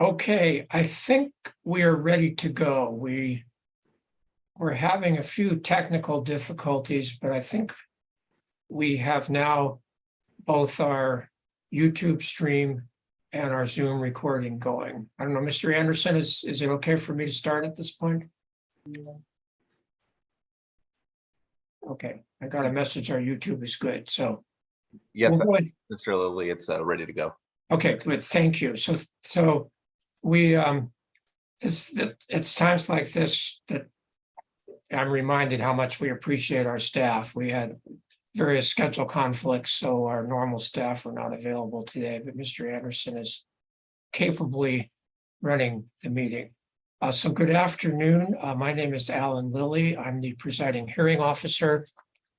Okay, I think we are ready to go. We're having a few technical difficulties, but I think we have now both our YouTube stream and our Zoom recording going. I don't know, Mr. Anderson, is it okay for me to start at this point? Okay, I got a message. Our YouTube is good, so. Yes, we'll go ahead. Mr. Lilly, it's ready to go. Okay, good. Thank you. So we it's times like this that I'm reminded how much we appreciate our staff. We had various schedule conflicts, so our normal staff were not available today, but Mr. Anderson is capably running the meeting. So good afternoon. My name is Alan Lilly. I'm the presiding hearing officer.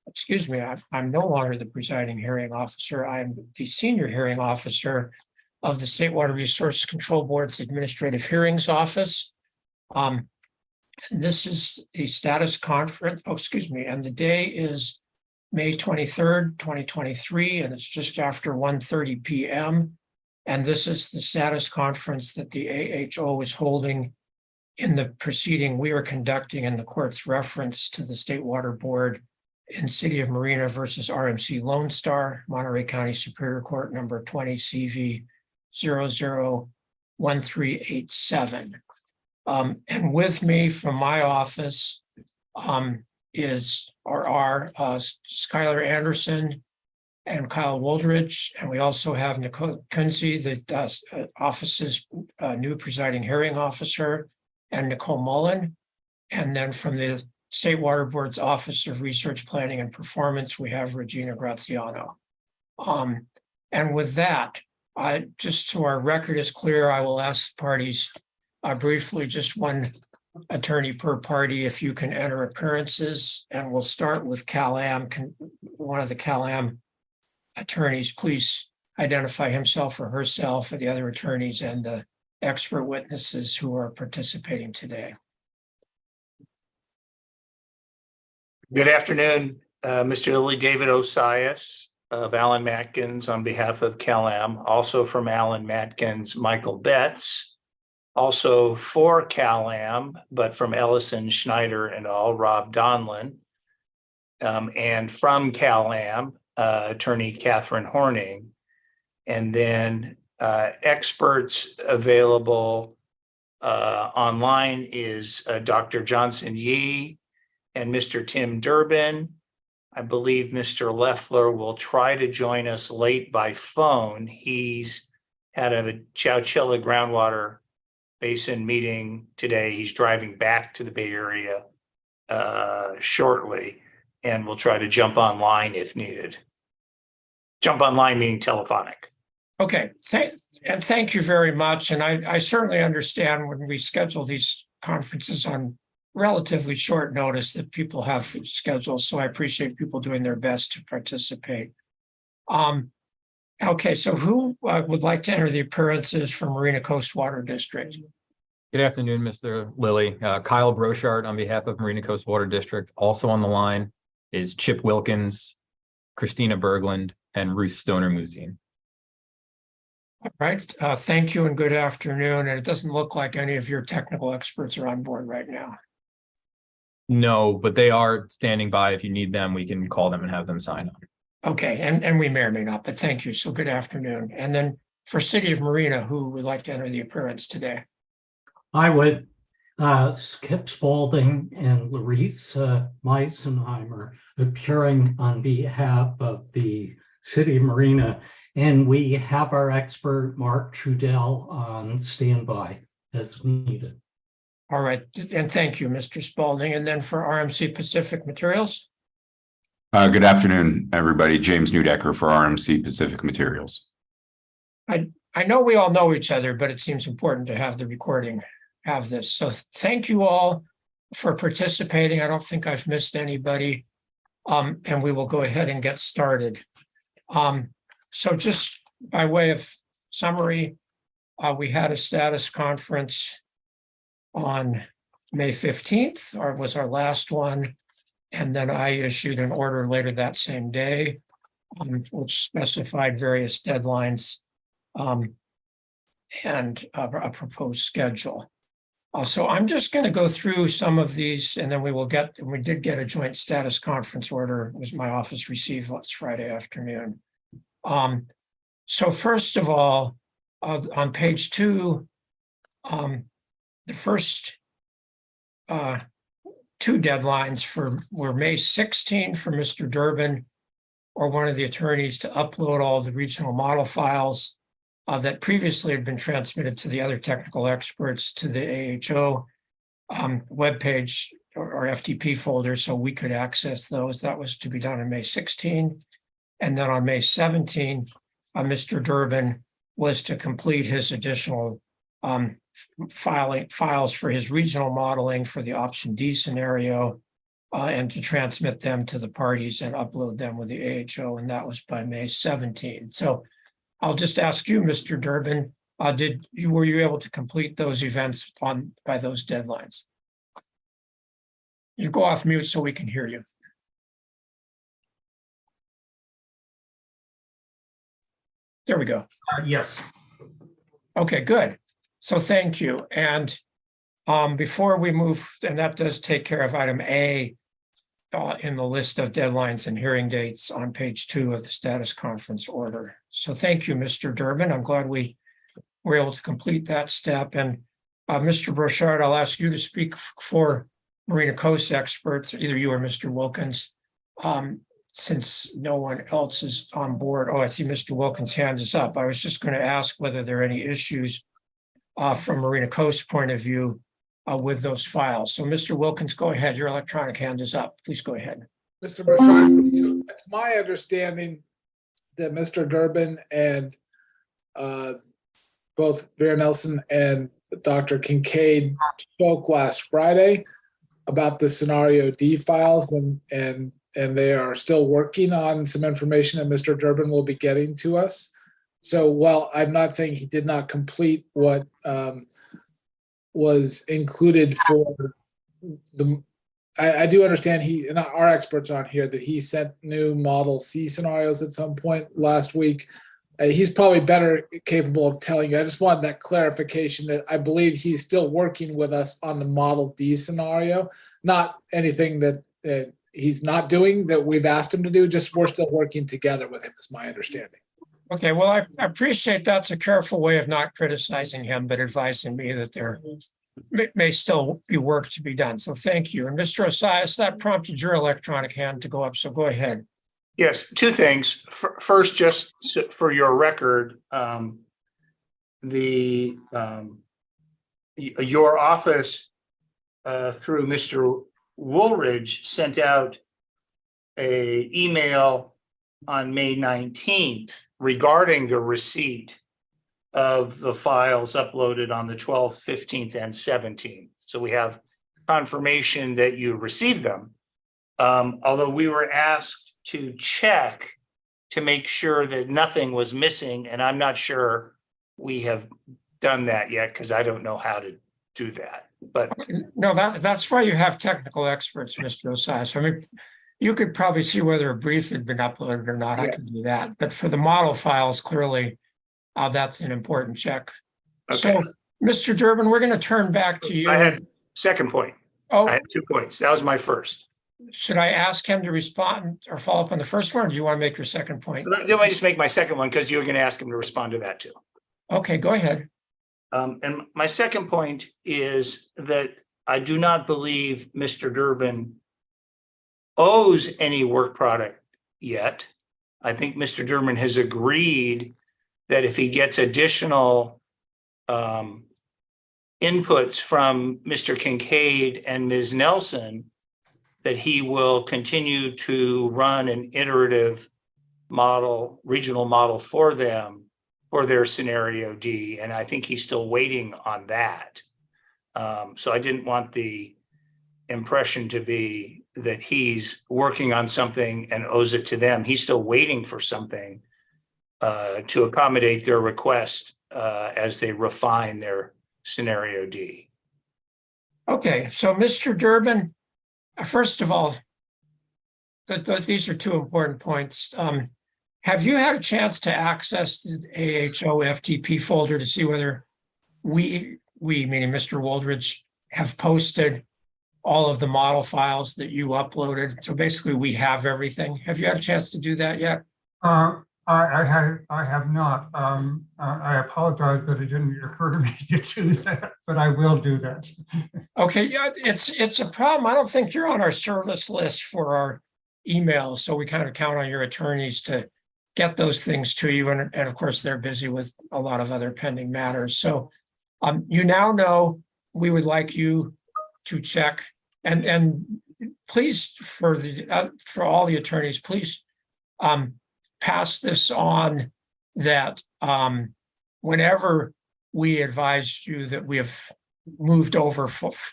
Excuse me, I'm no longer the presiding hearing officer. I'm the senior hearing officer of the State Water Resources Control Board's Administrative Hearings Office. This is the status conference, and the day is May 23rd, 2023, and it's just after 1:30 p.m. And this is the status conference that the AHO is holding in the proceeding we are conducting in the court's reference to the State Water Board in City of Marina versus RMC Lonestar, Monterey County Superior Court number 20 CV 001387. And with me from my office is Skylar Anderson and Kyle Woldridge, and we also have Nicole Kunze, the office's new presiding hearing officer, and Nicole Mullen. And then from the State Water Board's Office of Research Planning and Performance, we have Regina Graziano. And with that, just so our record is clear, I will ask the parties briefly, just one attorney per party, if you can enter appearances, and we'll start with Cal-Am. One of the Cal-Am attorneys, please identify himself or herself, or the other attorneys and the expert witnesses who are participating today. Good afternoon, Mr. Lilly. David Osias of Allen Matkins on behalf of Cal-Am. Also from Allen Matkins, Michael Betts. Also for Cal-Am, but from Ellison, Schneider and all, Rob Donlin. And from Cal-Am, attorney Catherine Horning. And then experts available online is Dr. Johnson Yee and Mr. Tim Durbin. I believe Mr. Leffler will try to join us late by phone. He's had a Chowchilla groundwater basin meeting today. He's driving back to the Bay Area shortly, and we'll try to jump online if needed. Jump online meaning telephonic. Okay, thank you very much. And I certainly understand when we schedule these conferences on relatively short notice that people have schedules. So I appreciate people doing their best to participate. Okay, so who would like to enter the appearances from Marina Coast Water District? Good afternoon, Mr. Lilly. Kyle Brochard on behalf of Marina Coast Water District. Also on the line is Chip Wilkins, Christina Berglund, and Ruth Stoner-Musine. All right, thank you and good afternoon. And it doesn't look like any of your technical experts are on board right now. No, but they are standing by. If you need them, we can call them and have them sign up. Okay, and we may or may not, but thank you. So good afternoon. And then for City of Marina, who would like to enter the appearance today? I would. Skip Spaulding and Larice Meisenheimer appearing on behalf of the City of Marina. And we have our expert, Mark Trudell, on standby as needed. All right, and thank you, Mr. Spaulding. And then for RMC Pacific Materials? Good afternoon, everybody. James Neudecker for RMC Pacific Materials. I know we all know each other, but it seems important to have the recording have this. So thank you all for participating. I don't think I've missed anybody. And we will go ahead and get started. So just by way of summary, we had a status conference on May 15th, or was our last one. And then I issued an order later that same day, which specified various deadlines and a proposed schedule. So I'm just going to go through some of these, and then we did get a joint status conference order, was my office received last Friday afternoon. So first of all, on page 2, the first 2 deadlines were May 16 for Mr. Durbin or one of the attorneys to upload all the regional model files that previously had been transmitted to the other technical experts to the AHO webpage or FTP folder so we could access those. That was to be done on May 16. And then on May 17, Mr. Durbin was to complete his additional files for his regional modeling for the option D scenario and to transmit them to the parties and upload them with the AHO. And that was by May 17. So I'll just ask you, Mr. Durbin, were you able to complete those events by those deadlines? You go off mute so we can hear you. There we go. Yes. Okay, good. So thank you. And before we move, and that does take care of item A in the list of deadlines and hearing dates on page 2 of the status conference order. So thank you, Mr. Durbin. I'm glad we were able to complete that step. And Mr. Brochard, I'll ask you to speak for Marina Coast experts, either you or Mr. Wilkins, since no one else is on board. Oh, I see Mr. Wilkins' hand is up. I was just going to ask whether there are any issues from Marina Coast's point of view with those files. So Mr. Wilkins, go ahead. Your electronic hand is up. Please go ahead. Mr. Burchard, it's my understanding that Mr. Durbin and both Vera Nelson and Dr. Kincaid spoke last Friday about the scenario D files, and they are still working on some information that Mr. Durbin will be getting to us. So while I'm not saying he did not complete what was included for the, I do understand he, and our experts on here, that he sent new Model C scenarios at some point last week. He's probably better capable of telling you. I just wanted that clarification that I believe he's still working with us on the Model D scenario, not anything that he's not doing that we've asked him to do, just we're still working together with him, is my understanding. Okay, well, I appreciate that's a careful way of not criticizing him, but advising me that there may still be work to be done. So thank you. And Mr. Osias, that prompted your electronic hand to go up. So go ahead. Yes, 2 things. First, just for your record, your office through Mr. Woolridge sent out an email on May 19th regarding the receipt of the files uploaded on the 12th, 15th, and 17th. So we have confirmation that you received them. Although we were asked to check to make sure that nothing was missing, and I'm not sure we have done that yet because I don't know how to do that. But no, that's why you have technical experts, Mr. Osias. I mean, you could probably see whether a brief had been uploaded or not. Yes. I could do that. But for the model files, clearly, that's an important check. Okay. So, Mr. Durbin, we're going to turn back to you. I had second point. Oh, I had 2 points. That was my first. Should I ask him to respond or follow up on the first one, or do you want to make your second point? Let me just make my second one because you're going to ask him to respond to that too. Okay, go ahead. And my second point is that I do not believe Mr. Durbin owes any work product yet. I think Mr. Durbin has agreed that if he gets additional inputs from Mr. Kincaid and Ms. Nelson, that he will continue to run an iterative model, regional model for them for their scenario D. And I think he's still waiting on that. So I didn't want the impression to be that he's working on something and owes it to them. He's still waiting for something to accommodate their request as they refine their scenario D. Okay, so Mr. Durbin, first of all, these are 2 important points. Have you had a chance to access the AHO FTP folder to see whether we, meaning Mr. Woldridge, have posted all of the model files that you uploaded. So basically we have everything. Have you had a chance to do that yet? I have not. I apologize, but it didn't occur to me to do that, but I will do that. Okay, yeah, it's a problem. I don't think you're on our service list for our emails, so we kind of count on your attorneys to get those things to you. And of course, they're busy with a lot of other pending matters. So you now know we would like you to check and please for all the attorneys, please pass this on that whenever we advised you that we have moved over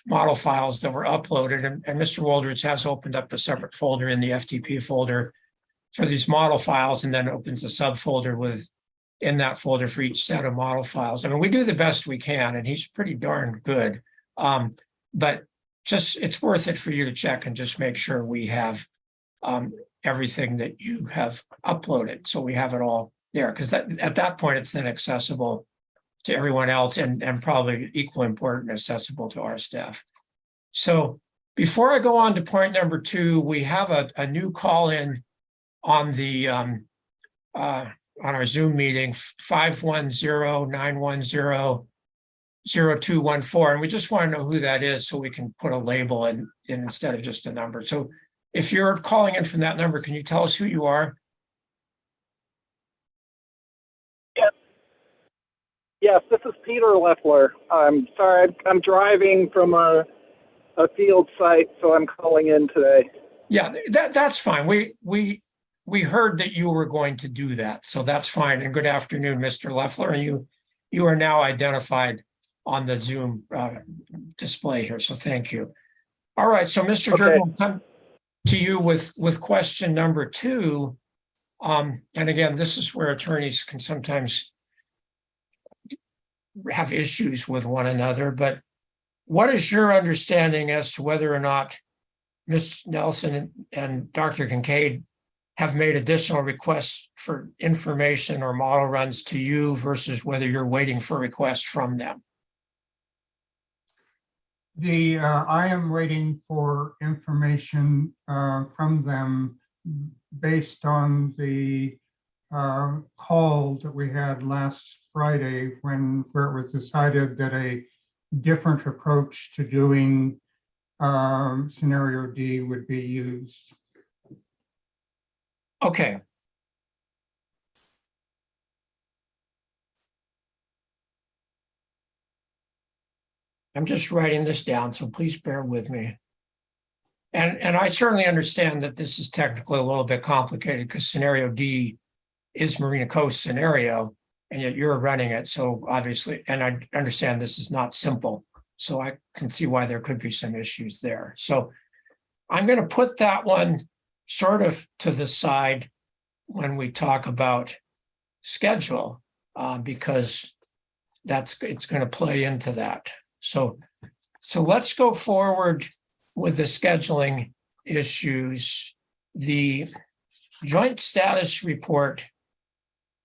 model files that were uploaded, and Mr. Woldridge has opened up a separate folder in the FTP folder for these model files, and then opens a subfolder in that folder for each set of model files. I mean, we do the best we can, and he's pretty darn good. But just, it's worth it for you to check and just make sure we have everything that you have uploaded. So we have it all there, because at that point, it's then accessible to everyone else and probably equally important, accessible to our staff. So before I go on to point number 2, we have a new call in on the on our Zoom meeting, 510-910-0214. And we just want to know who that is so we can put a label in instead of just a number. So if you're calling in from that number, can you tell us who you are? Yes, this is Peter Leffler. I'm sorry, I'm driving from a field site, so I'm calling in today. Yeah, that's fine. We heard that you were going to do that, so that's fine. And good afternoon, Mr. Leffler. And you are now identified on the Zoom display here, so thank you. All right, so Mr. Okay. Jordan, we'll come to you with question number 2. And again, this is where attorneys can sometimes have issues with one another, but what is your understanding as to whether or not Ms. Nelson and Dr. Kincaid have made additional requests for information or model runs to you versus whether you're waiting for requests from them? I am waiting for information from them based on the call that we had last Friday where it was decided that a different approach to doing scenario D would be used. Okay. I'm just writing this down, so please bear with me. And I certainly understand that this is technically a little bit complicated because scenario D is Marina Coast scenario, and yet you're running it. So obviously, and I understand this is not simple. So I can see why there could be some issues there. So I'm going to put that one sort of to the side when we talk about schedule, because it's going to play into that. So let's go forward with the scheduling issues. The joint status report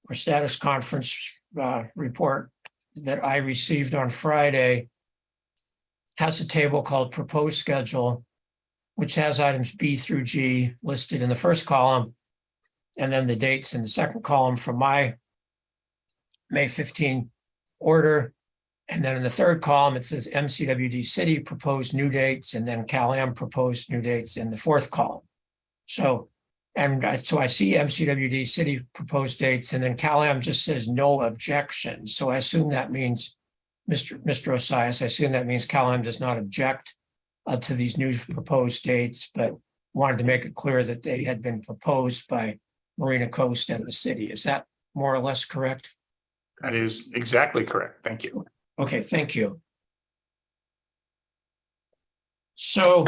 or status conference report that I received on Friday has a table called proposed schedule, which has items B through G listed in the first column, and then the dates in the second column from my May 15 order. And then in the third column, it says MCWD City proposed new dates, and then Cal-Am proposed new dates in the fourth column. So I see MCWD City proposed dates, and then Cal-Am just says no objection. So I assume that means, Mr. Osias, I assume that means Cal-Am does not object to these new proposed dates, but wanted to make it clear that they had been proposed by Marina Coast and the city. Is that more or less correct? That is exactly correct. Thank you. Okay, thank you. So,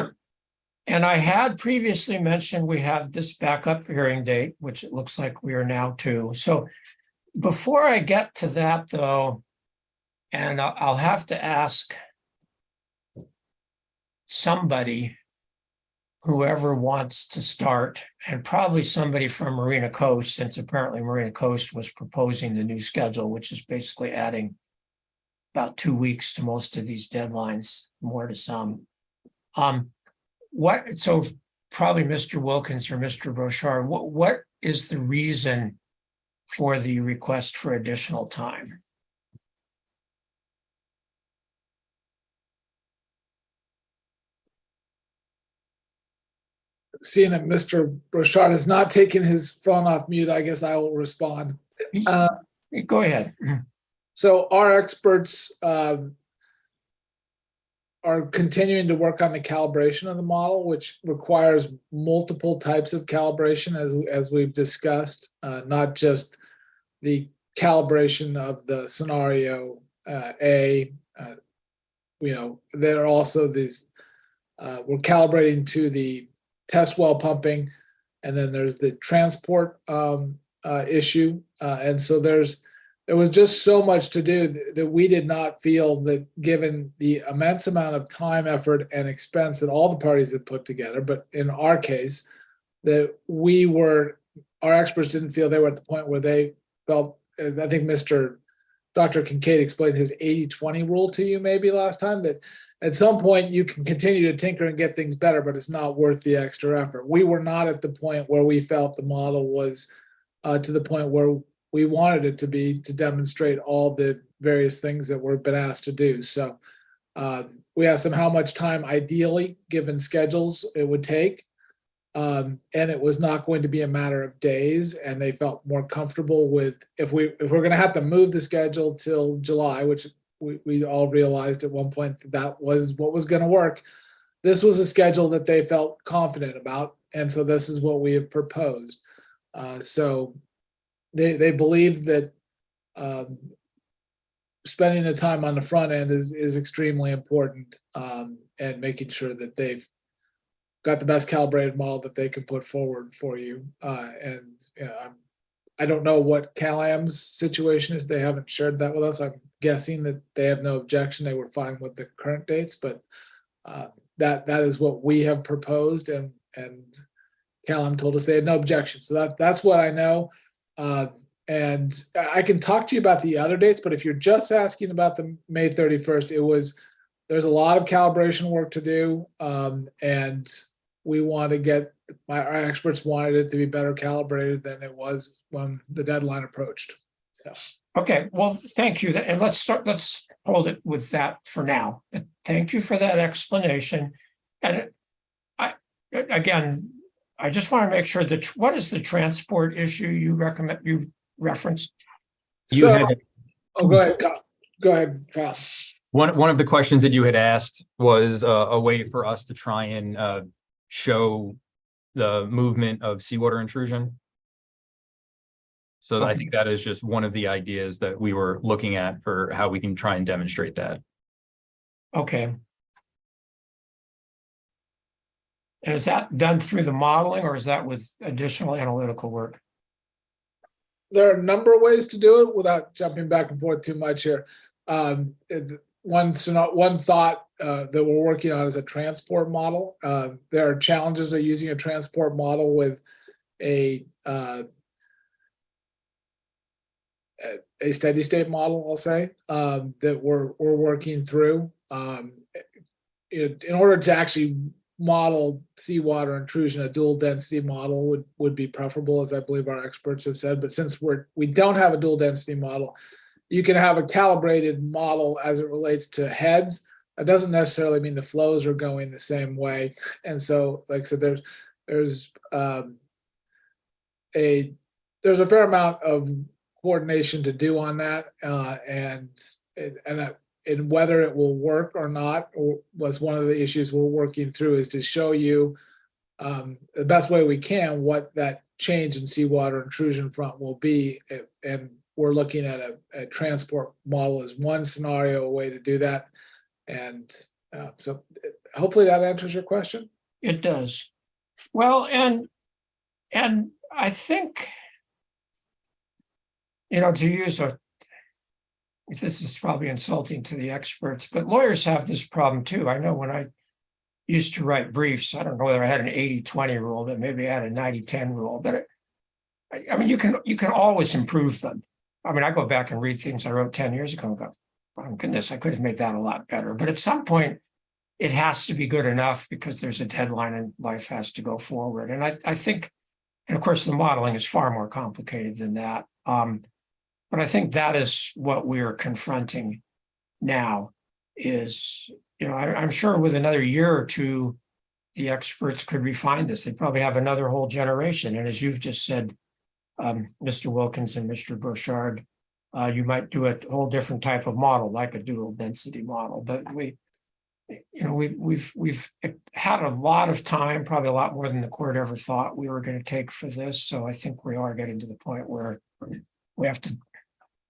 and I had previously mentioned we have this backup hearing date, which it looks like we are now too. So before I get to that though, and I'll have to ask somebody, whoever wants to start, and probably somebody from Marina Coast, since apparently Marina Coast was proposing the new schedule, which is basically adding about 2 weeks to most of these deadlines, more to some. So probably Mr. Wilkins or Mr. Brochard, what is the reason for the request for additional time? Seeing that Mr. Brochard has not taken his phone off mute, I guess I will respond. Go ahead. So our experts are continuing to work on the calibration of the model, which requires multiple types of calibration, as we've discussed, not just the calibration of the scenario A. There are also these. We're calibrating to the test well pumping, and then there's the transport issue, and so there was just so much to do that we did not feel that, given the immense amount of time, effort, and expense that all the parties had put together, but in our case, that our experts didn't feel they were at the point where they felt, I think Dr. Kincaid explained his 80-20 rule to you maybe last time, that at some point you can continue to tinker and get things better, but it's not worth the extra effort. We were not at the point where we felt the model was to the point where we wanted it to be, to demonstrate all the various things that we've been asked to do. So we asked them how much time ideally, given schedules, it would take. And it was not going to be a matter of days, and they felt more comfortable with, if we're going to have to move the schedule till July, which we all realized at one point that was what was going to work. This was a schedule that they felt confident about, and so this is what we have proposed. So they believe that spending the time on the front end is extremely important, and making sure that they've got the best calibrated model that they can put forward for you. I don't know what CalAm's situation is. They haven't shared that with us. I'm guessing that they have no objection. They were fine with the current dates, but that is what we have proposed, and CalAm told us they had no objection. So that's what I know. And I can talk to you about the other dates, but if you're just asking about the May 31st, there's a lot of calibration work to do, and we want to get, our experts wanted it to be better calibrated than it was when the deadline approached. So. Okay, well, thank you. And let's hold it with that for now. Thank you for that explanation. And I just want to make sure that, what is the transport issue you referenced? You had- go ahead. Go ahead, Kyle. One of the questions that you had asked was a way for us to try and show the movement of seawater intrusion. So I think that is just one of the ideas that we were looking at for how we can try and demonstrate that. Okay. And is that done through the modeling, or is that with additional analytical work? There are a number of ways to do it without jumping back and forth too much here. One thought that we're working on is a transport model. There are challenges of using a transport model with a steady state model, I'll say, that we're working through. In order to actually model seawater intrusion, a dual density model would be preferable, as I believe our experts have said. But since we don't have a dual density model, you can have a calibrated model as it relates to heads. That doesn't necessarily mean the flows are going the same way. And so, like I said, there's a fair amount of coordination to do on that, and whether it will work or not was one of the issues we're working through, is to show you the best way we can what that change in seawater intrusion front will be. And we're looking at a transport model as one scenario, a way to do that. And so hopefully that answers your question. It does. Well, and I think, to use this is probably insulting to the experts, but lawyers have this problem too. I know when I used to write briefs, I don't know whether I had an 80-20 rule, but maybe I had a 90-10 rule. But you can always improve them. I go back and read things I wrote 10 years ago and go, oh goodness, I could have made that a lot better. But at some point, it has to be good enough because there's a deadline and life has to go forward. And I think, and of course, the modeling is far more complicated than that. But I think that is what we are confronting now is, I'm sure with another year or two, the experts could refine this. They probably have another whole generation. And as you've just said, Mr. Wilkins and Mr. Bouchard, you might do a whole different type of model, like a dual density model. But we've had a lot of time, probably a lot more than the court ever thought we were going to take for this. So I think we are getting to the point where we have to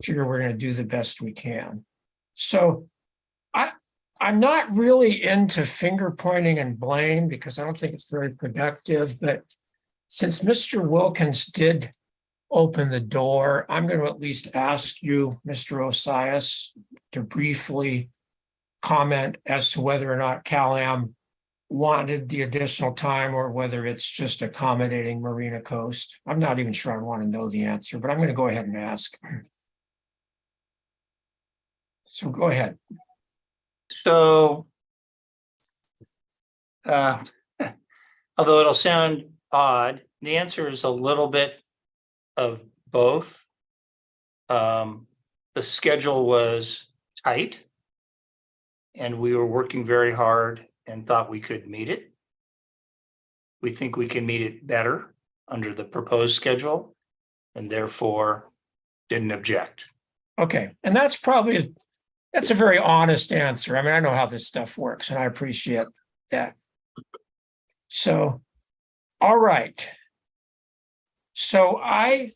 figure we're going to do the best we can. So I'm not really into finger pointing and blame because I don't think it's very productive. But since Mr. Wilkins did open the door, I'm going to at least ask you, Mr. Osias, to briefly comment as to whether or not Cal-Am wanted the additional time or whether it's just accommodating Marina Coast. I'm not even sure I want to know the answer, but I'm going to go ahead and ask. So go ahead. So, although it'll sound odd, the answer is a little bit of both. The schedule was tight and we were working very hard and thought we could meet it. We think we can meet it better under the proposed schedule and therefore didn't object. Okay, and that's probably that's a very honest answer. I mean, I know how this stuff works and I appreciate that. So, all right. So I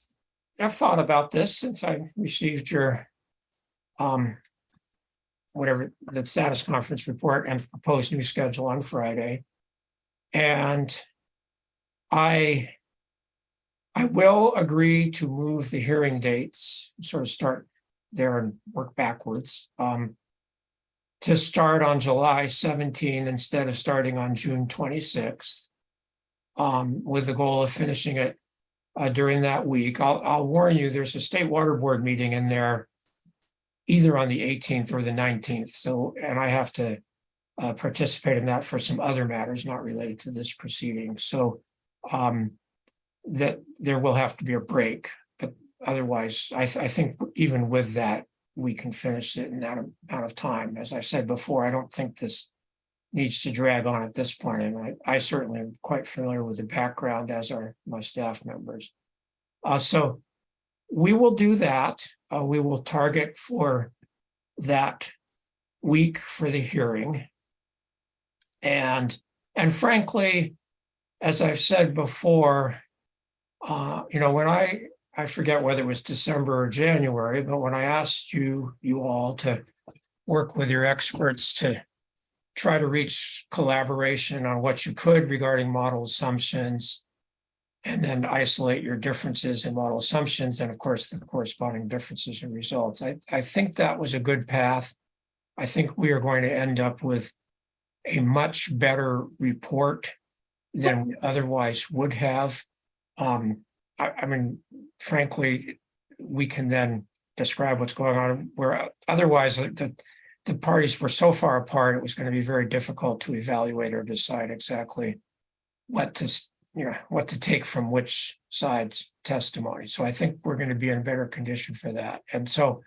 have thought about this since I received your whatever the status conference report and proposed new schedule on Friday. And I will agree to move the hearing dates, sort of start there and work backwards, to start on July 17 instead of starting on June 26th, with the goal of finishing it during that week. I'll warn you, there's a State Water Board meeting in there either on the 18th or the 19th. So, and I have to participate in that for some other matters not related to this proceeding. So that there will have to be a break, but otherwise, I think even with that, we can finish it in that amount of time. As I said before, I don't think this needs to drag on at this point. And I certainly am quite familiar with the background, as are my staff members. So we will do that. We will target for that week for the hearing. And frankly, as I've said before, when I forget whether it was December or January, but when I asked you all to work with your experts to try to reach collaboration on what you could regarding model assumptions, and then isolate your differences in model assumptions, and of course, the corresponding differences in results. I think that was a good path. I think we are going to end up with a much better report than we otherwise would have. I mean, frankly, we can then describe what's going on, where otherwise the parties were so far apart, it was going to be very difficult to evaluate or decide exactly what to take from which side's testimony. So I think we're going to be in better condition for that. And so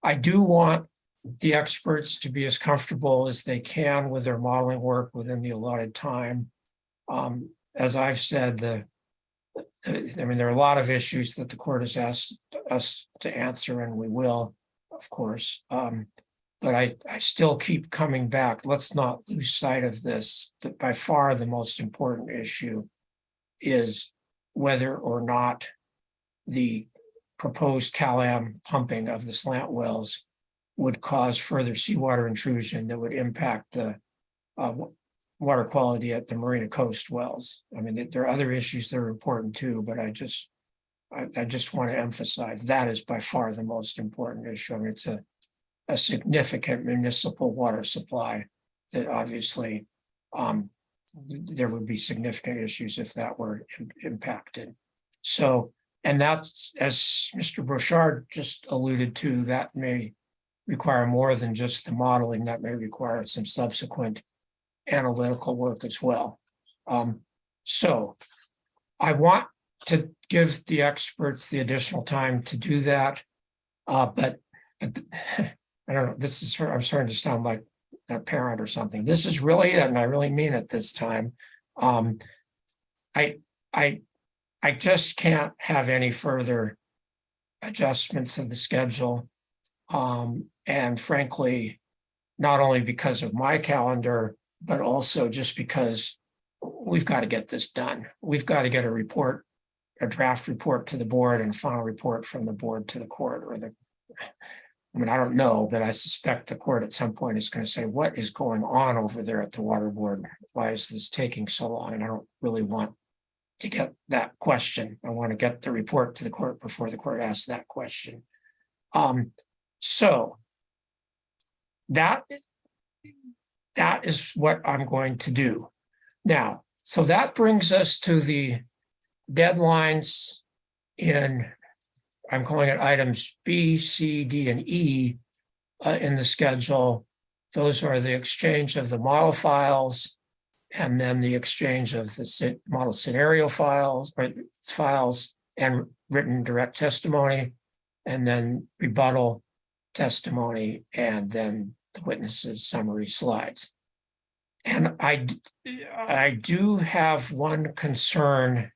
I do want the experts to be as comfortable as they can with their modeling work within the allotted time. As I've said, there are a lot of issues that the court has asked us to answer, and we will, of course. But I still keep coming back. Let's not lose sight of this, that by far the most important issue is whether or not the proposed Cal-Am pumping of the slant wells would cause further seawater intrusion that would impact the water quality at the Marina Coast wells. I mean, there are other issues that are important too, but I just want to emphasize that is by far the most important issue. I mean, it's a significant municipal water supply that obviously there would be significant issues if that were impacted. So, and that's, as Mr. Bouchard just alluded to, that may require more than just the modeling. That may require some subsequent analytical work as well. So I want to give the experts the additional time to do that. But I don't know, I'm starting to sound like a parent or something. This is really it, and I really mean it this time. I just can't have any further adjustments of the schedule. And frankly, not only because of my calendar, but also just because we've got to get this done. We've got to get a report, a draft report to the board and a final report from the board to the court, or I don't know, but I suspect the court at some point is going to say, what is going on over there at the water board? Why is this taking so long? And I don't really want to get that question. I want to get the report to the court before the court asks that question. So that is what I'm going to do. Now, so that brings us to the deadlines in, I'm calling it items B, C, D, and E in the schedule. Those are the exchange of the model files, and then the exchange of the model scenario files and written direct testimony, and then rebuttal testimony, and then the witnesses' summary slides. And I do have one concern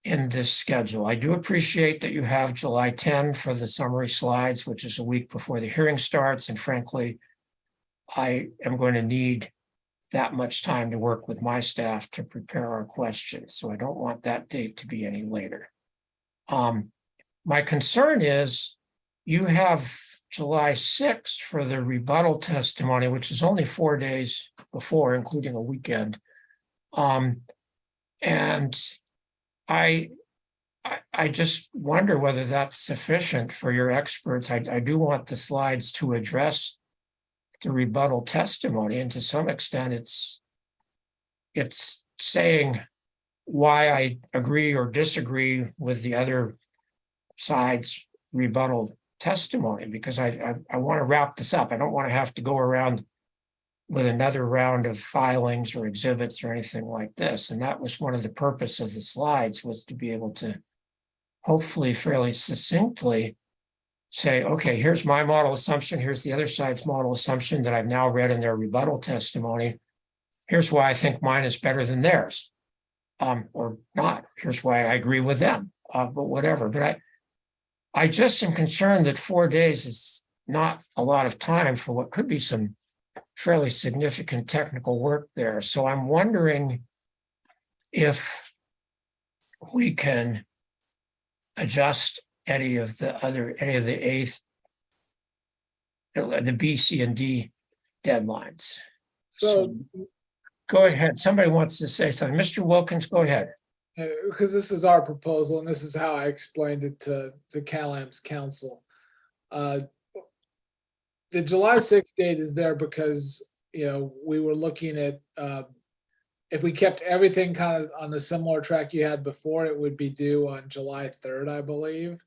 in this schedule. I do appreciate that you have July 10 for the summary slides, which is a week before the hearing starts. And frankly, I am going to need that much time to work with my staff to prepare our questions. So I don't want that date to be any later. My concern is you have July 6th for the rebuttal testimony, which is only 4 days before, including a weekend. And I just wonder whether that's sufficient for your experts. I do want the slides to address the rebuttal testimony, and to some extent it's saying why I agree or disagree with the other side's rebuttal testimony, because I want to wrap this up. I don't want to have to go around with another round of filings or exhibits or anything like this. And that was one of the purpose of the slides, was to be able to hopefully fairly succinctly say, okay, here's my model assumption, here's the other side's model assumption that I've now read in their rebuttal testimony. Here's why I think mine is better than theirs, or not. Here's why I agree with them, but whatever. But I just am concerned that 4 days is not a lot of time for what could be some fairly significant technical work there. So I'm wondering if we can adjust any of the B, C, and D deadlines. So, go ahead. Somebody wants to say something. Mr. Wilkins, go ahead. because this is our proposal and this is how I explained it to CalAmp's counsel. The July 6th date is there because, we were looking at, if we kept everything kind of on the similar track you had before, it would be due on July 3rd, I believe,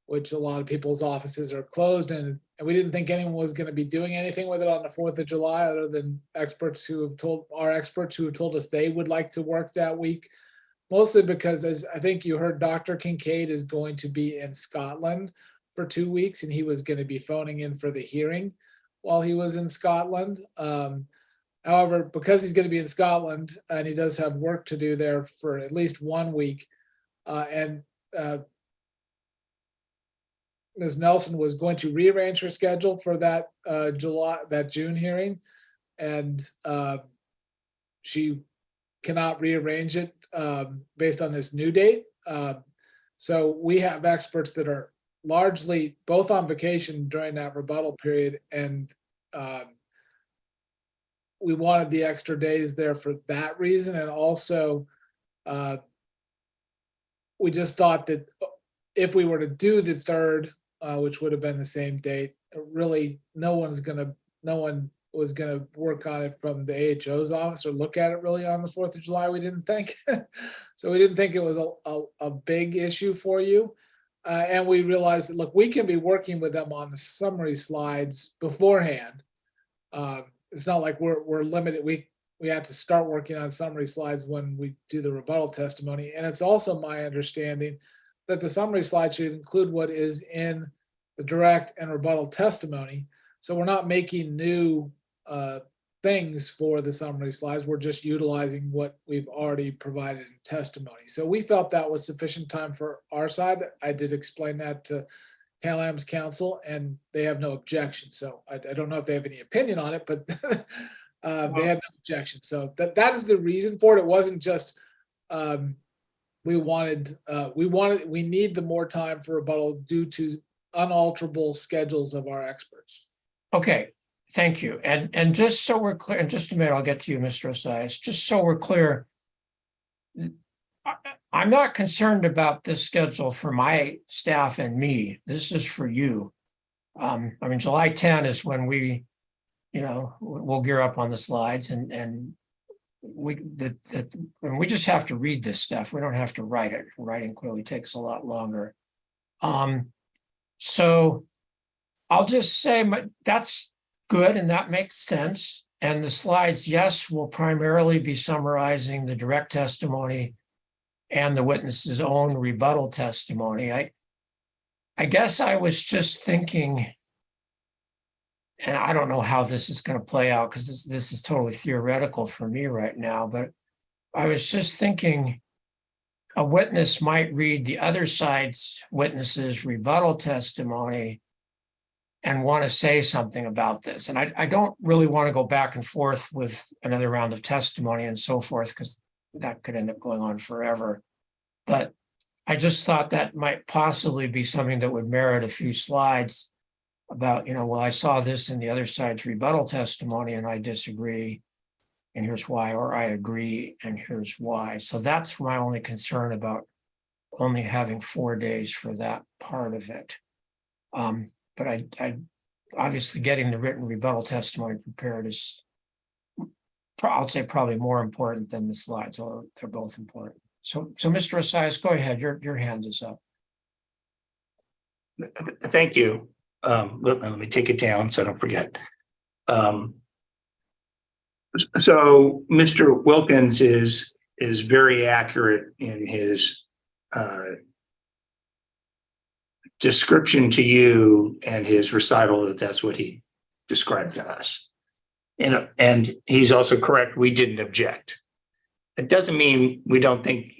which a lot of people's offices are closed, and we didn't think anyone was going to be doing anything with it on the 4th of July, other than experts who have told us they would like to work that week, mostly because, as I think you heard, Dr. Kincaid is going to be in Scotland for 2 weeks, and he was going to be phoning in for the hearing while he was in Scotland. However, because he's going to be in Scotland and he does have work to do there for at least 1 week, and Ms. Nelson was going to rearrange her schedule for that June hearing, and she cannot rearrange it based on this new date. So we have experts that are largely both on vacation during that rebuttal period, and we wanted the extra days there for that reason. And also we just thought that if we were to do the 3rd, which would have been the same date, really no one was going to work on it from the AHO's office or look at it really on the 4th of July, we didn't think. So we didn't think it was a big issue for you. And we realized that, look, we can be working with them on the summary slides beforehand. It's not like we're limited. We have to start working on summary slides when we do the rebuttal testimony. And it's also my understanding that the summary slide should include what is in the direct and rebuttal testimony. So we're not making new things for the summary slides. We're just utilizing what we've already provided in testimony. So we felt that was sufficient time for our side. I did explain that to CalAm's counsel, and they have no objection. So I don't know if they have any opinion on it, but they have no objection. So that is the reason for it. It wasn't just we need the more time for rebuttal due to unalterable schedules of our experts. Okay, thank you. And just so we're clear, in just a minute, I'll get to you, Mr. Osias. Just so we're clear, I'm not concerned about this schedule for my staff and me. This is for you. I mean, July 10 is when we'll gear up on the slides, and we just have to read this stuff. We don't have to write it. Writing clearly takes a lot longer. So I'll just say that's good, and that makes sense. And the slides, yes, will primarily be summarizing the direct testimony and the witness's own rebuttal testimony. I guess I was just thinking, and I don't know how this is going to play out because this is totally theoretical for me right now, but I was just thinking a witness might read the other side's witness's rebuttal testimony and want to say something about this. And I don't really want to go back and forth with another round of testimony and so forth, because that could end up going on forever. But I just thought that might possibly be something that would merit a few slides about, well, I saw this in the other side's rebuttal testimony and I disagree, and here's why, or I agree and here's why. So that's my only concern about only having 4 days for that part of it. But I obviously getting the written rebuttal testimony prepared is, I'll say, probably more important than the slides, or they're both important. So Mr. Osias, go ahead. Your hand is up. Thank you. Let me take it down so I don't forget. So Mr. Wilkins is very accurate in his description to you and his recital that that's what he described to us. And he's also correct. We didn't object. It doesn't mean we don't think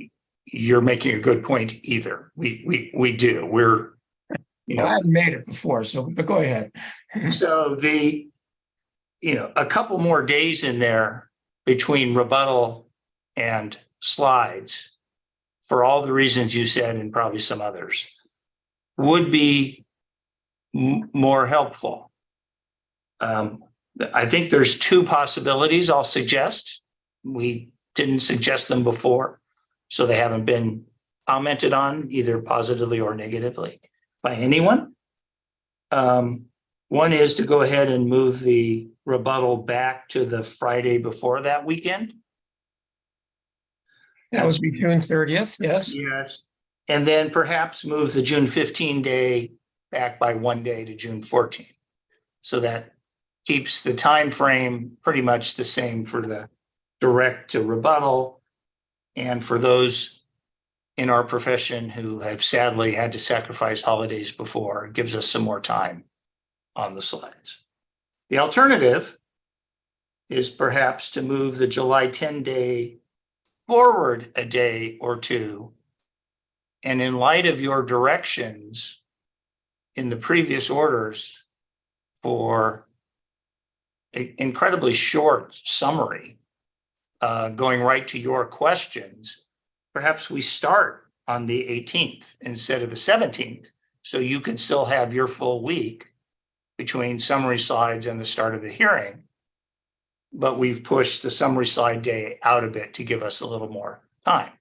you're making a good point either. We do. We're, I haven't made it before, but go ahead. So a couple more days in there between rebuttal and slides, for all the reasons you said and probably some others, would be more helpful. I think there's two possibilities I'll suggest. We didn't suggest them before, so they haven't been commented on either positively or negatively by anyone. One is to go ahead and move the rebuttal back to the Friday before that weekend. That would be June 30th, yes. Yes. And then perhaps move the June 15 day back by 1 day to June 14. So that keeps the time frame pretty much the same for the direct to rebuttal. And for those in our profession who have sadly had to sacrifice holidays before, it gives us some more time on the slides. The alternative is perhaps to move the July 10 day forward a day or two. And in light of your directions in the previous orders for an incredibly short summary, going right to your questions, perhaps we start on the 18th instead of the 17th, so you can still have your full week between summary slides and the start of the hearing. But we've pushed the summary slide day out a bit to give us a little more time.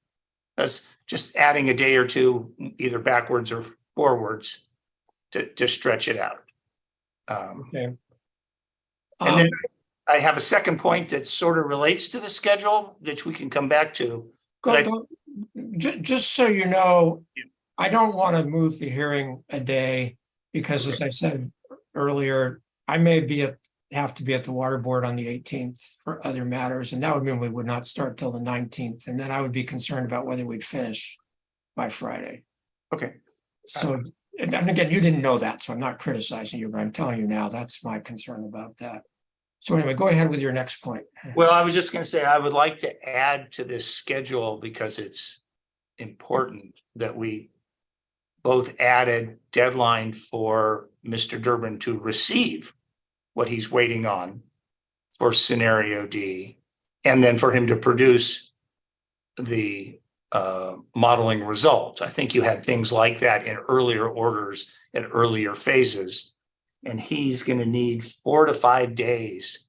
That's just adding a day or two, either backwards or forwards, to stretch it out. Okay. And then I have a second point that sort of relates to the schedule, which we can come back to. Just so you know, I don't want to move the hearing a day because as I said earlier, I may have to be at the water board on the 18th for other matters, and that would mean we would not start till the 19th, and then I would be concerned about whether we'd finish by Friday. Okay. So, and again, you didn't know that, so I'm not criticizing you, but I'm telling you now, that's my concern about that. So anyway, go ahead with your next point. Well, I was just going to say, I would like to add to this schedule because it's important that we both added deadline for Mr. Durbin to receive what he's waiting on for scenario D, and then for him to produce the modeling result. I think you had things like that in earlier orders at earlier phases. And he's going to need 4 to 5 days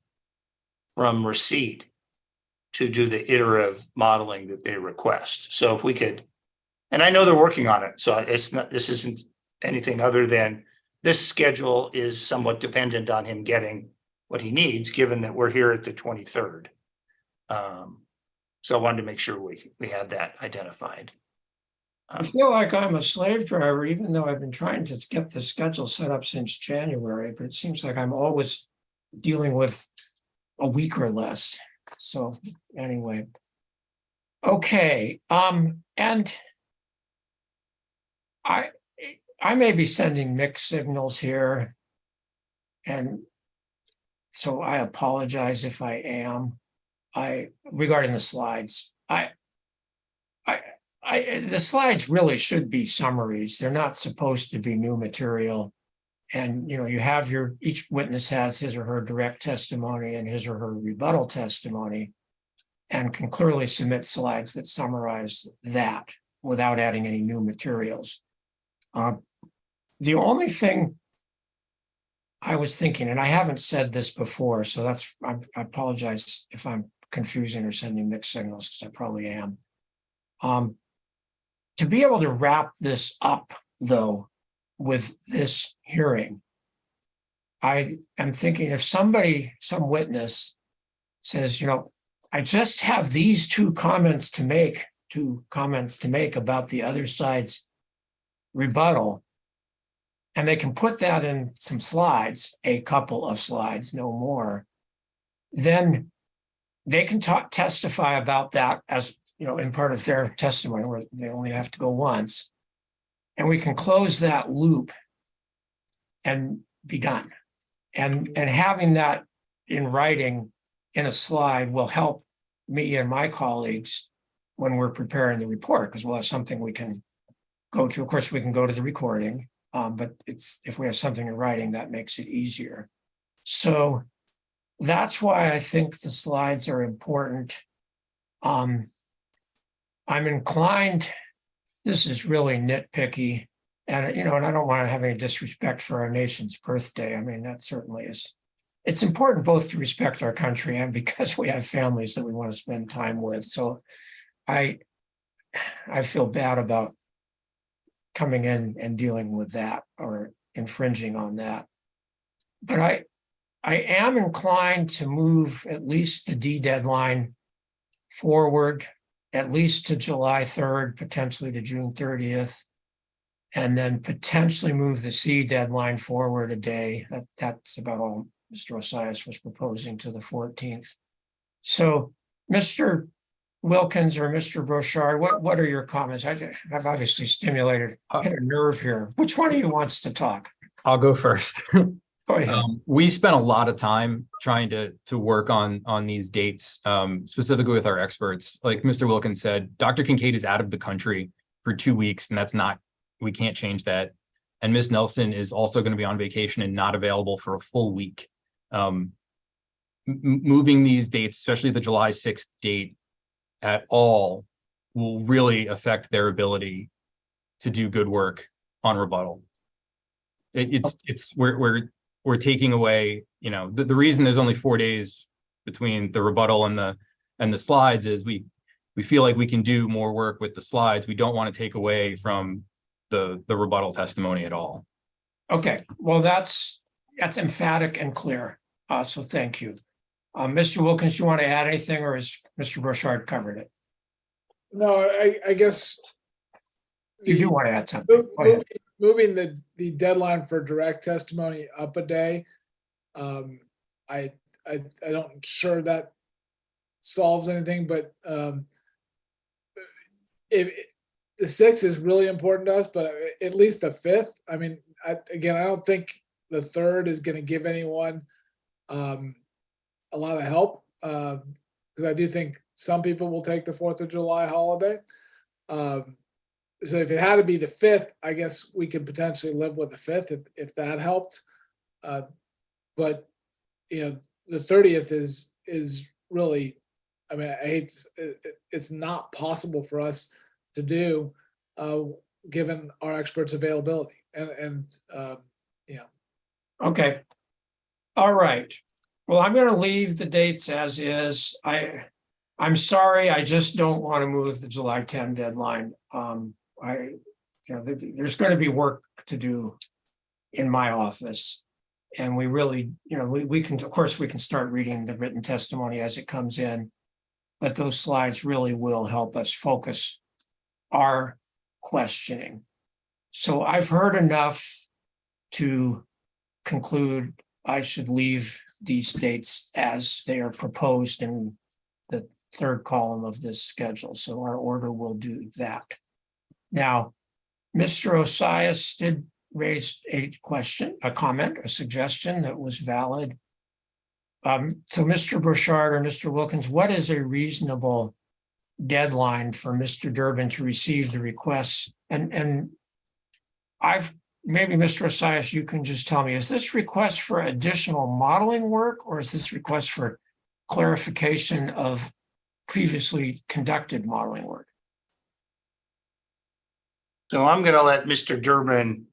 from receipt to do the iterative modeling that they request. So if we could, and I know they're working on it, so it's not, this isn't anything other than this schedule is somewhat dependent on him getting what he needs, given that we're here at the 23rd. So I wanted to make sure we had that identified. I feel like I'm a slave driver, even though I've been trying to get the schedule set up since January, but it seems like I'm always dealing with a week or less. So anyway. Okay, and I may be sending mixed signals here. And so I apologize if I am. Regarding the slides, the slides really should be summaries. They're not supposed to be new material. And, you have each witness has his or her direct testimony and his or her rebuttal testimony and can clearly submit slides that summarize that without adding any new materials. The only thing I was thinking, and I haven't said this before, so I apologize if I'm confusing or sending mixed signals, because I probably am. To be able to wrap this up, though, with this hearing, I am thinking if some witness says, I just have these two comments to make about the other side's rebuttal, and they can put that in some slides, a couple of slides, no more, then they can testify about that as, in part of their testimony, where they only have to go once. And we can close that loop and be done. And having that in writing in a slide will help me and my colleagues when we're preparing the report, because we'll have something we can go to. Of course, we can go to the recording, but if we have something in writing, that makes it easier. So that's why I think the slides are important. I'm inclined, this is really nitpicky, and and I don't want to have any disrespect for our nation's birthday. I mean, that certainly is. It's important both to respect our country and because we have families that we want to spend time with. So I feel bad about coming in and dealing with that or infringing on that. But I am inclined to move at least the D deadline forward, at least to July 3rd, potentially to June 30th, and then potentially move the C deadline forward a day. That's about all Mr. Osias was proposing, to the 14th. So, Mr. Wilkins or Mr. Brochard, what are your comments? I've obviously hit a nerve here. Which one of you wants to talk? I'll go first. Go ahead. We spent a lot of time trying to work on these dates, specifically with our experts. Like Mr. Wilkins said, Dr. Kincaid is out of the country for 2 weeks, and we can't change that. And Ms. Nelson is also going to be on vacation and not available for a full week. Moving these dates, especially the July 6th date, at all will really affect their ability to do good work on rebuttal. We're taking away, the reason there's only 4 days between the rebuttal and the slides is we feel like we can do more work with the slides. We don't want to take away from the rebuttal testimony at all. Okay, well, that's emphatic and clear. So thank you. Mr. Wilkins, you want to add anything, or has Mr. Brochard covered it? No, I guess You do want to add something. Go ahead. Moving the deadline for direct testimony up a day. I don't sure that solves anything, but if the 6th is really important to us, but at least the 5th. I mean, I don't think the 3rd is going to give anyone a lot of help, because I do think some people will take the 4th of July holiday. So if it had to be the 5th, I guess we could potentially live with the 5th if that helped. But the 30th is really, I mean, I hate it's not possible for us to do, given our experts' availability and. Okay. All right. Well, I'm going to leave the dates as is. I'm sorry, I just don't want to move the July 10 deadline. There's going to be work to do in my office. And we really, we can, of course, we can start reading the written testimony as it comes in, but those slides really will help us focus our questioning. So I've heard enough to conclude I should leave these dates as they are proposed in the 3rd column of this schedule. So our order will do that. Now, Mr. Osias did raise a question, a comment, a suggestion that was valid. So Mr. Burchard or Mr. Wilkins, what is a reasonable deadline for Mr. Durbin to receive the requests? And maybe Mr. Osias, you can just tell me, is this request for additional modeling work, or is this request for clarification of previously conducted modeling work? So I'm going to let Mr. Durbin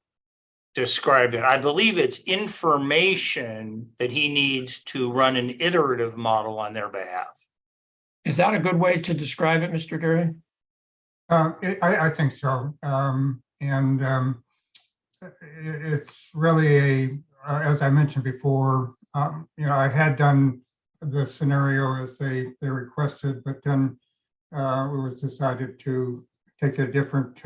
describe it. I believe it's information that he needs to run an iterative model on their behalf. Is that a good way to describe it, Mr. Durbin? I think so. It's really as I mentioned before, I had done the scenario as they requested, but then it was decided to take a different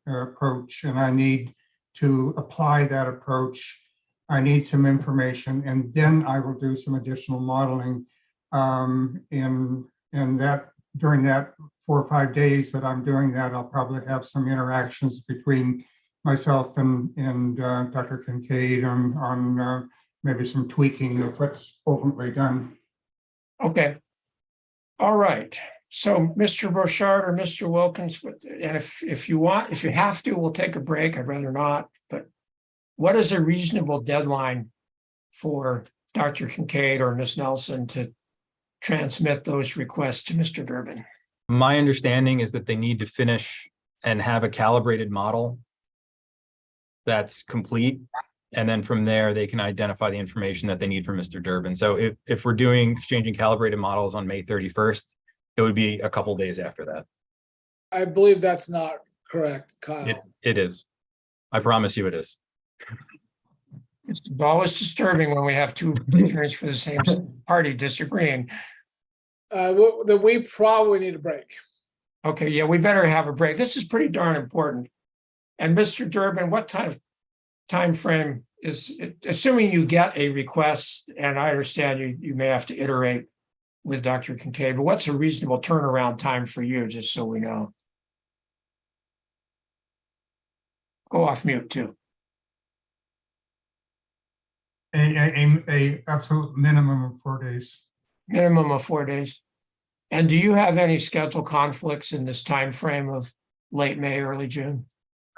approach, and I need to apply that approach. I need some information, and then I will do some additional modeling. And that during that 4 or 5 days that I'm doing that, I'll probably have some interactions between myself and Dr. Kincaid on maybe some tweaking of what's ultimately done. Okay. All right. So Mr. Burchard or Mr. Wilkins, and if you want, if you have to, we'll take a break. I'd rather not, but what is a reasonable deadline for Dr. Kincaid or Ms. Nelson to transmit those requests to Mr. Durbin? My understanding is that they need to finish and have a calibrated model that's complete. And then from there, they can identify the information that they need from Mr. Durbin. So if we're doing exchanging calibrated models on May 31st, it would be a couple days after that. I believe that's not correct, Kyle. It is. I promise you it is. It's always disturbing when we have two attorneys for the same party disagreeing. Then we probably need a break. Okay, yeah, we better have a break. This is pretty darn important. And Mr. Durbin, what time frame is it, assuming you get a request, and I understand you may have to iterate with Dr. Kincaid, but what's a reasonable turnaround time for you, just so we know? Go off mute too. A absolute minimum of 4 days. Minimum of 4 days. And do you have any schedule conflicts in this time frame of late May, early June?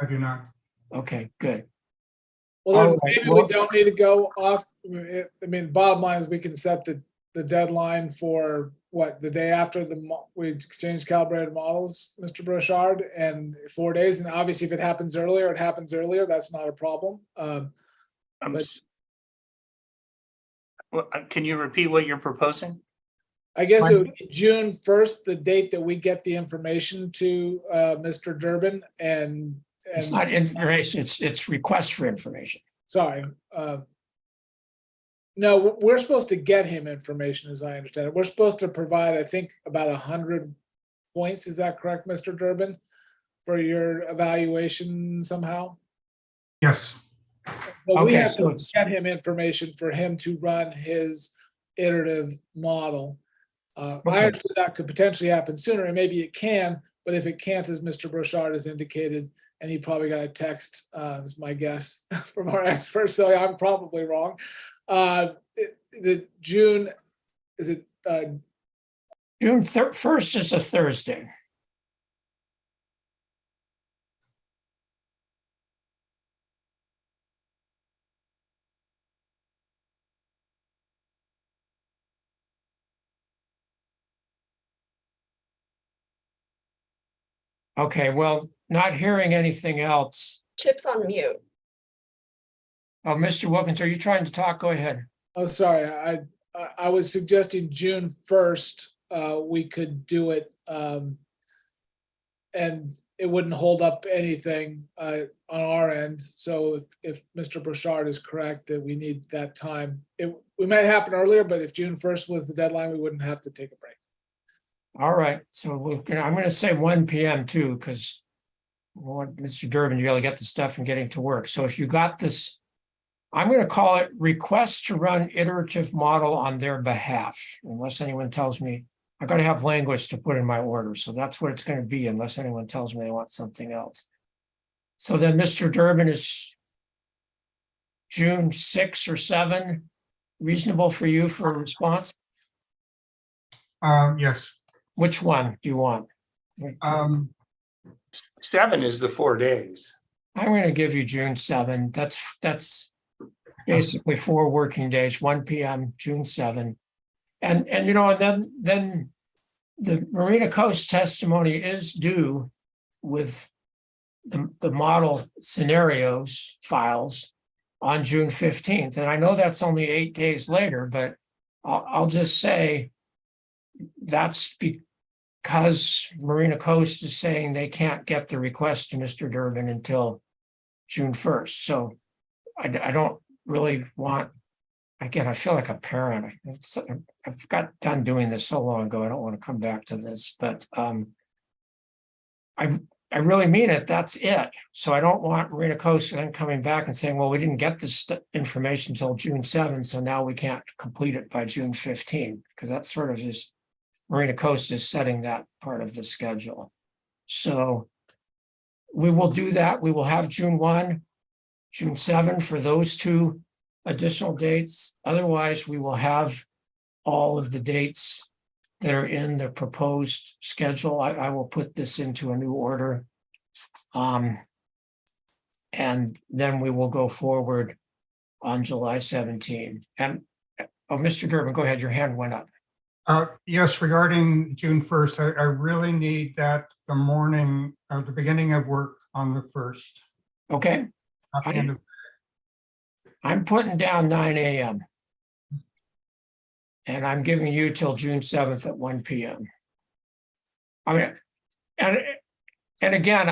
I do not. Okay, good. Well, then All right, maybe well- we don't need to go off. I mean, bottom line is we can set the deadline for what, the day after we exchange calibrated models, Mr. Burchard, and 4 days. And obviously if it happens earlier, it happens earlier. That's not a problem. Can you repeat what you're proposing? I guess it would be June 1st, the date that we get the information to Mr. Durbin, and It's not information, it's requests for information. sorry. No, we're supposed to get him information, as I understand it. We're supposed to provide, I think, about 100 points. Is that correct, Mr. Durbin? for your evaluation somehow? Yes, But we Okay, have so to it's- get him information for him to run his iterative model. I Okay. understood that could potentially happen sooner, and maybe it can, but if it can't, as Mr. Burchard has indicated, and he probably got a text, is my guess, from our expert, so I'm probably wrong. The June, is it, June 1st is a Thursday. Okay, well, not hearing anything else. Chip's on mute. Oh, Mr. Wilkins, are you trying to talk? Go ahead. oh, sorry, I was suggesting June 1st, we could do it, and it wouldn't hold up anything on our end. So if Mr. Burchard is correct that we need that time, we might happen earlier, but if June 1st was the deadline, we wouldn't have to take a break. All right, so I'm going to say 1 p.m. too, because Mr. Durbin, you got to get the stuff and getting to work. So if you got this, I'm going to call it request to run iterative model on their behalf, unless anyone tells me. I got to have language to put in my order, so that's what it's going to be, unless anyone tells me they want something else. So then, Mr. Durbin, is June 6 or 7 reasonable for you for a response? yes. Which one do you want? 7 is the 4 days. I'm going to give you June 7. That's basically 4 working days, 1 p.m., June 7. And then the Marina Coast testimony is due with the model scenarios files on June 15th. And I know that's only 8 days later, but I'll just say that's because Marina Coast is saying they can't get the request to Mr. Durbin until June 1st. So I don't really want, again, I feel like a parent. I've got done doing this so long ago. I don't want to come back to this, but I really mean it. That's it. So I don't want Marina Coast then coming back and saying, well, we didn't get this information until June 7th, so now we can't complete it by June 15th, because that sort of is, Marina Coast is setting that part of the schedule. So we will do that. We will have June 1, June 7 for those 2 additional dates. Otherwise, we will have all of the dates that are in the proposed schedule. I will put this into a new order. And then we will go forward on July 17. And, oh, Mr. Durbin, go ahead. Your hand went up. Yes, regarding June 1st, I really need that the morning of the beginning of work on the 1st. Okay, Not the end of. I'm putting down 9 a.m. And I'm giving you till June 7th at 1 p.m. I mean, and again,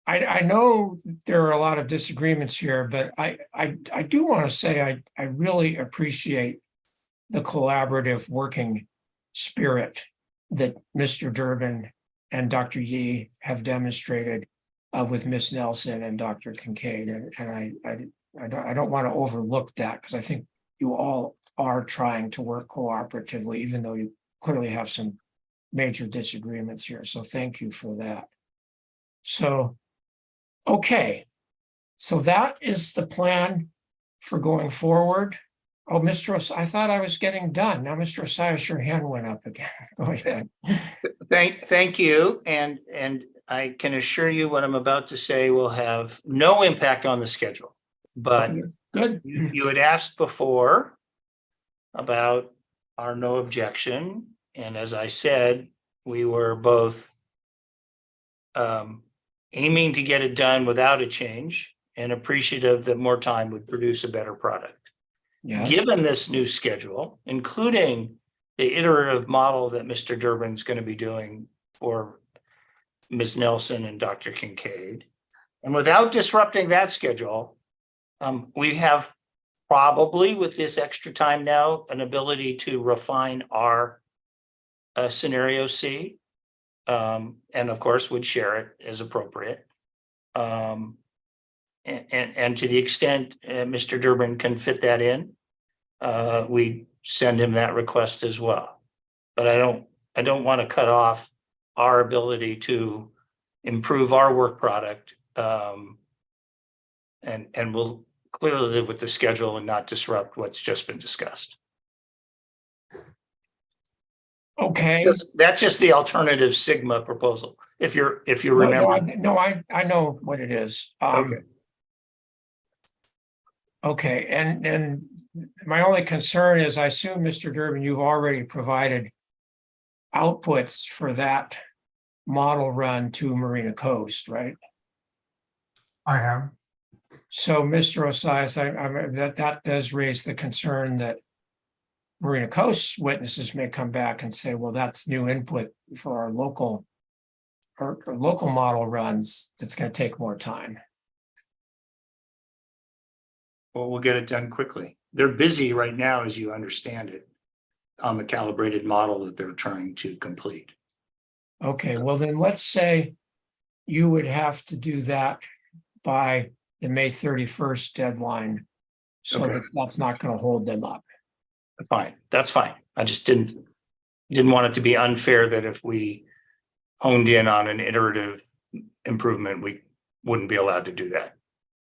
I know there are a lot of disagreements here, but I do want to say I really appreciate the collaborative working spirit that Mr. Durbin and Dr. Yee have demonstrated with Ms. Nelson and Dr. Kincaid. And I don't want to overlook that, because I think you all are trying to work cooperatively, even though you clearly have some major disagreements here. So thank you for that. So, okay. So that is the plan for going forward. Oh, I thought I was getting done. Now, Mr. Osias, your hand went up again. Go ahead. Thank you. And I can assure you what I'm about to say will have no impact on the schedule. But Good. you had asked before about our no objection. And as I said, we were both aiming to get it done without a change and appreciative that more time would produce a better product. Yes. Given this new schedule, including the iterative model that Mr. Durbin's going to be doing for Ms. Nelson and Dr. Kincaid, and without disrupting that schedule, we have probably, with this extra time now, an ability to refine our scenario C. and of course would share it as appropriate. And to the extent Mr. Durbin can fit that in, we send him that request as well. But I don't want to cut off our ability to improve our work product. And we'll clearly live with the schedule and not disrupt what's just been discussed. Okay. That's just the alternative Sigma proposal. If you remember. I know what it is. Okay. Okay, and my only concern is I assume, Mr. Durbin, you've already provided outputs for that model run to Marina Coast, right? I have. So, Mr. Osias, that does raise the concern that Marina Coast witnesses may come back and say, well, that's new input for our local model runs. That's going to take more time. Well, we'll get it done quickly. They're busy right now, as you understand it, on the calibrated model that they're trying to complete. Okay, well then let's say you would have to do that by the May 31st deadline. So Okay. that's not going to hold them up. Fine, that's fine. I just didn't want it to be unfair that if we honed in on an iterative improvement, we wouldn't be allowed to do that.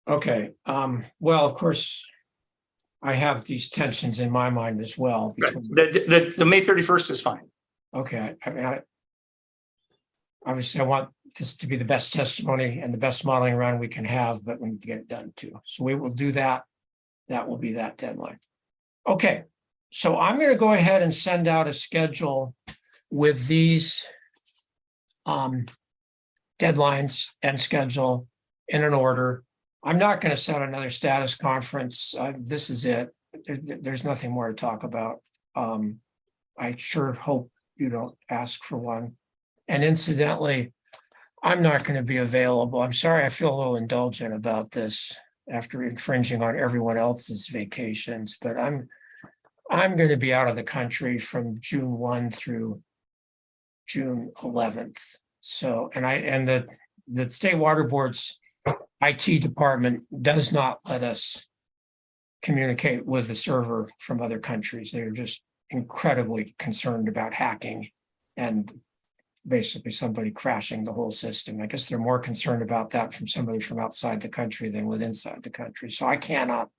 Okay, well, of course, I have these tensions in my mind as well. Between, The May 31st is fine. okay, I mean, obviously I want this to be the best testimony and the best modeling run we can have, but we need to get it done too. So we will do that. That will be that deadline. Okay, so I'm going to go ahead and send out a schedule with these deadlines and schedule in an order. I'm not going to set another status conference. This is it. There's nothing more to talk about. I sure hope you don't ask for one. And incidentally, I'm not going to be available. I'm sorry, I feel a little indulgent about this after infringing on everyone else's vacations, but I'm going to be out of the country from June 1 through June 11th. So, and the State Water Board's IT department does not let us communicate with the server from other countries. They're just incredibly concerned about hacking and basically somebody crashing the whole system. I guess they're more concerned about that from somebody from outside the country than with inside the country. So I cannot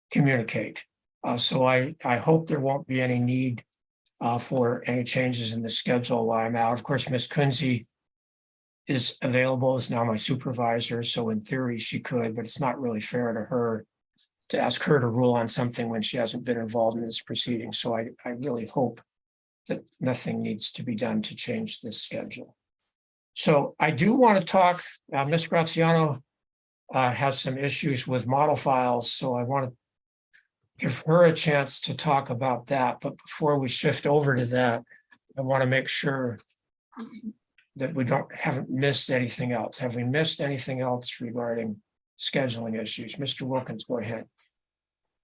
communicate. So I hope there won't be any need for any changes in the schedule while I'm out. Of course, Ms. Kunze is available, is now my supervisor. So in theory, she could, but it's not really fair to her to ask her to rule on something when she hasn't been involved in this proceeding. So I really hope that nothing needs to be done to change this schedule. So I do want to talk, Ms. Graziano has some issues with model files, so I want to give her a chance to talk about that. But before we shift over to that, I want to make sure that we haven't missed anything else. Have we missed anything else regarding scheduling issues? Mr. Wilkins, go ahead.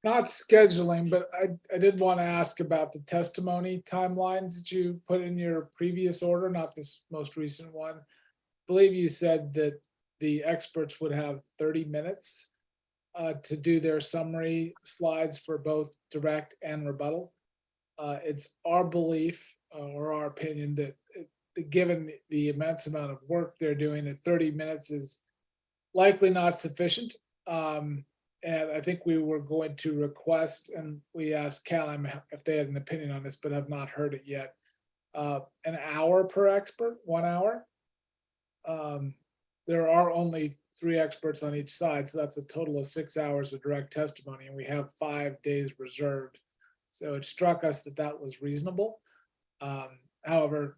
Not scheduling, but I did want to ask about the testimony timelines that you put in your previous order, not this most recent one. I believe you said that the experts would have 30 minutes to do their summary slides for both direct and rebuttal. It's our belief or our opinion that given the immense amount of work they're doing, that 30 minutes is likely not sufficient. And I think we were going to request, and we asked CalAm if they had an opinion on this, but have not heard it yet. An hour per expert, 1 hour. There are only 3 experts on each side, so that's a total of 6 hours of direct testimony, and we have 5 days reserved. So it struck us that that was reasonable. However,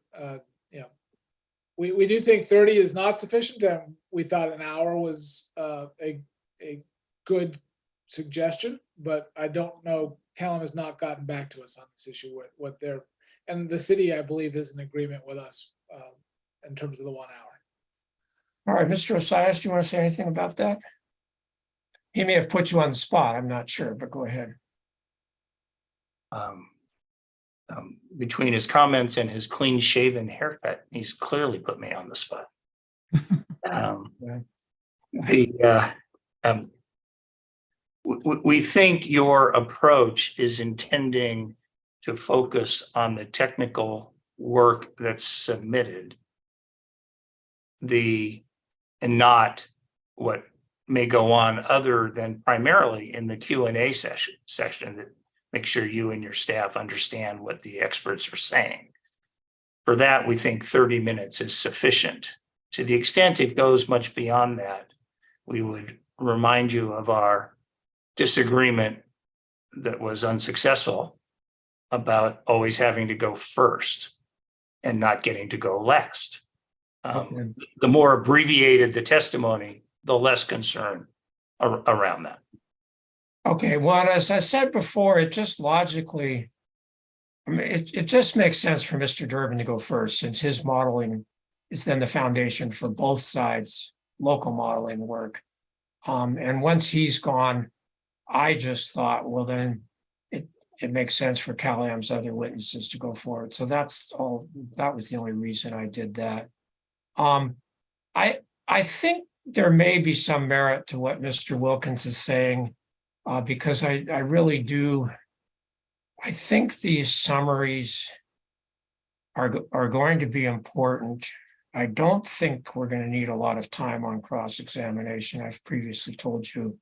we do think 30 is not sufficient, and we thought an hour was a good suggestion, but I don't know. CalAm has not gotten back to us on this issue with what they're, and the city, I believe, is in agreement with us in terms of the 1 hour. All right, Mr. Osias, do you want to say anything about that? He may have put you on the spot. I'm not sure, but go ahead. between his comments and his clean shaven haircut, he's clearly put me on the spot. Yeah. We think your approach is intending to focus on the technical work that's submitted, and not what may go on other than primarily in the Q&A section that make sure you and your staff understand what the experts are saying. For that, we think 30 minutes is sufficient. To the extent it goes much beyond that, we would remind you of our disagreement that was unsuccessful about always having to go first and not getting to go last. Okay. The more abbreviated the testimony, the less concern around that. Okay, well, as I said before, it just logically, I mean, it just makes sense for Mr. Durbin to go first, since his modeling is then the foundation for both sides' local modeling work. And once he's gone, I just thought, well, then it makes sense for CalAm's other witnesses to go forward. So that's all, that was the only reason I did that. I think there may be some merit to what Mr. Wilkins is saying, because I really do. I think these summaries are going to be important. I don't think we're going to need a lot of time on cross-examination. I've previously told you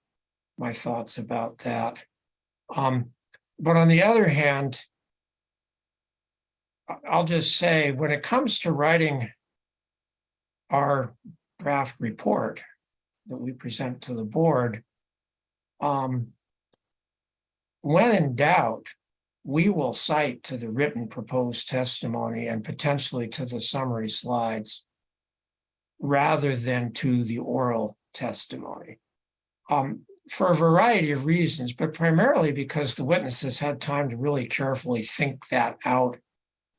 my thoughts about that. But on the other hand, I'll just say, when it comes to writing our draft report that we present to the board, when in doubt, we will cite to the written proposed testimony and potentially to the summary slides rather than to the oral testimony. For a variety of reasons, but primarily because the witnesses had time to really carefully think that out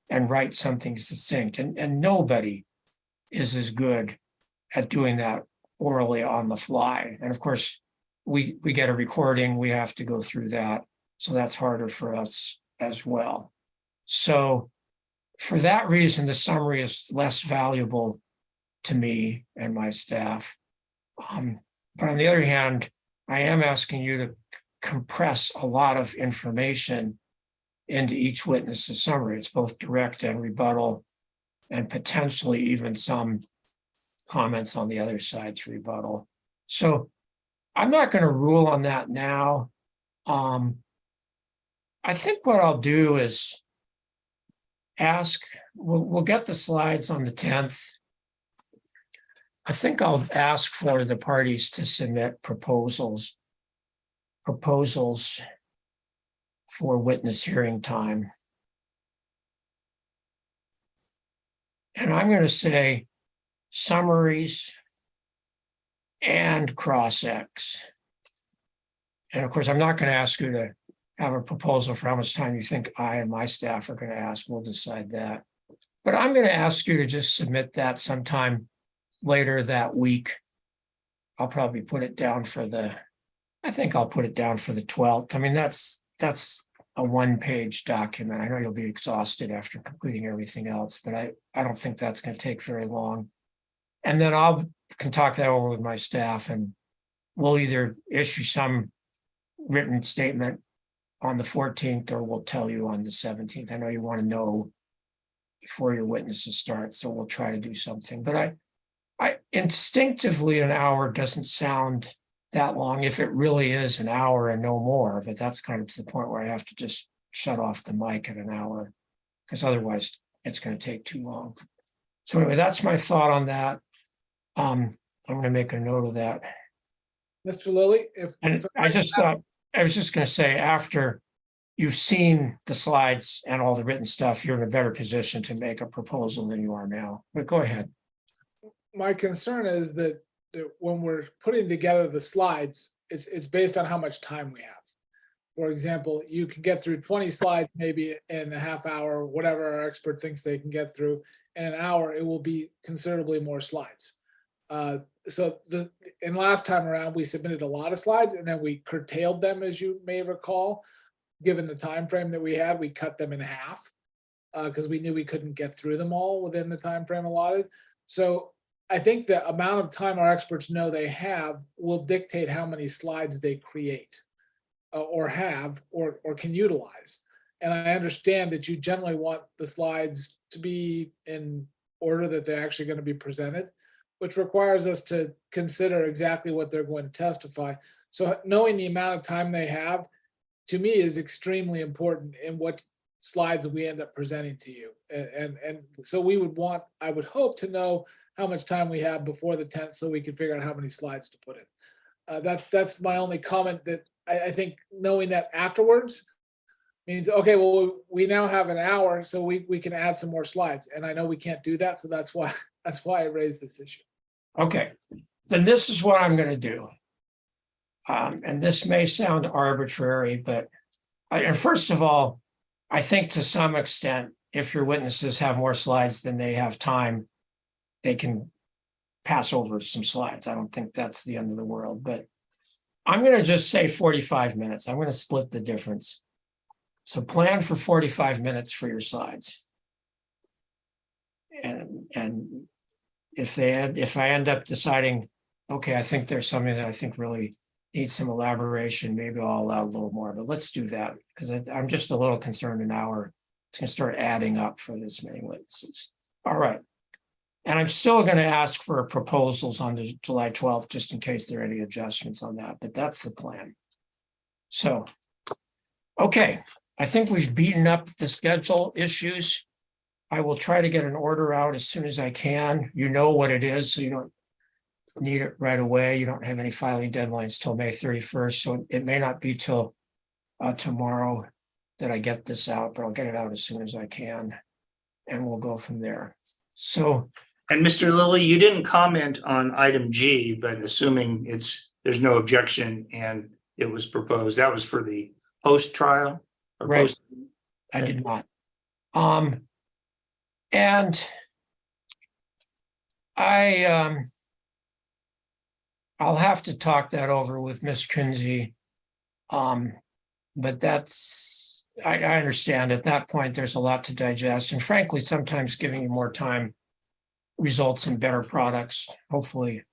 and write something succinct. And nobody is as good at doing that orally on the fly. And of course, we get a recording, we have to go through that. So that's harder for us as well. So for that reason, the summary is less valuable to me and my staff. But on the other hand, I am asking you to compress a lot of information into each witness's summary. It's both direct and rebuttal, and potentially even some comments on the other side's rebuttal. So I'm not going to rule on that now. I think what I'll do is ask, we'll get the slides on the 10th. I think I'll ask for the parties to submit proposals for witness hearing time. And I'm going to say summaries and cross-ex. And of course, I'm not going to ask you to have a proposal for how much time you think I and my staff are going to ask. We'll decide that. But I'm going to ask you to just submit that sometime later that week. I'll probably put it down for I think I'll put it down for the 12th. I mean, that's a one-page document. I know you'll be exhausted after completing everything else, but I don't think that's going to take very long. And then can talk that over with my staff, and we'll either issue some written statement on the 14th, or we'll tell you on the 17th. I know you want to know before your witnesses start, so we'll try to do something. But I instinctively, an hour doesn't sound that long if it really is an hour and no more, but that's kind of to the point where I have to just shut off the mic at an hour, because otherwise it's going to take too long. So anyway, that's my thought on that. I'm going to make a note of that. Mr. Lilly, And I just thought, I was just going to say, after you've seen the slides and all the written stuff, you're in a better position to make a proposal than you are now. But go ahead. my concern is that when we're putting together the slides, it's based on how much time we have. For example, you can get through 20 slides maybe in a half hour, whatever our expert thinks they can get through. In an hour, it will be considerably more slides. So last time around, we submitted a lot of slides and then we curtailed them, as you may recall. Given the time frame that we had, we cut them in half. because we knew we couldn't get through them all within the time frame allotted. So I think the amount of time our experts know they have will dictate how many slides they create or have or can utilize. And I understand that you generally want the slides to be in order that they're actually going to be presented, which requires us to consider exactly what they're going to testify. So knowing the amount of time they have, to me, is extremely important in what slides we end up presenting to you. And so I would hope to know how much time we have before the 10th so we can figure out how many slides to put in. That's my only comment, that I think knowing that afterwards means, okay, well, we now have an hour, so we can add some more slides. And I know we can't do that, so that's why I raised this issue. Okay, then this is what I'm going to do. And this may sound arbitrary, but and first of all, I think to some extent, if your witnesses have more slides than they have time, they can pass over some slides. I don't think that's the end of the world, but I'm going to just say 45 minutes. I'm going to split the difference. So plan for 45 minutes for your slides. And if I end up deciding, okay, I think there's something that I think really needs some elaboration, maybe I'll allow a little more, but let's do that, because I'm just a little concerned an hour, it's going to start adding up for this many witnesses. All right. And I'm still going to ask for proposals on the July 12th, just in case there are any adjustments on that, but that's the plan. So, okay, I think we've beaten up the schedule issues. I will try to get an order out as soon as I can. You know what it is, so you don't need it right away. You don't have any filing deadlines till May 31st, so it may not be till tomorrow that I get this out, but I'll get it out as soon as I can, and we'll go from there. So, And Mr. Lilly, you didn't comment on item G, but assuming there's no objection and it was proposed, that was for the post trial? Right. I did not. And I'll have to talk that over with Ms. Kinsey. But I understand at that point, there's a lot to digest. And frankly, sometimes giving you more time results in better products, hopefully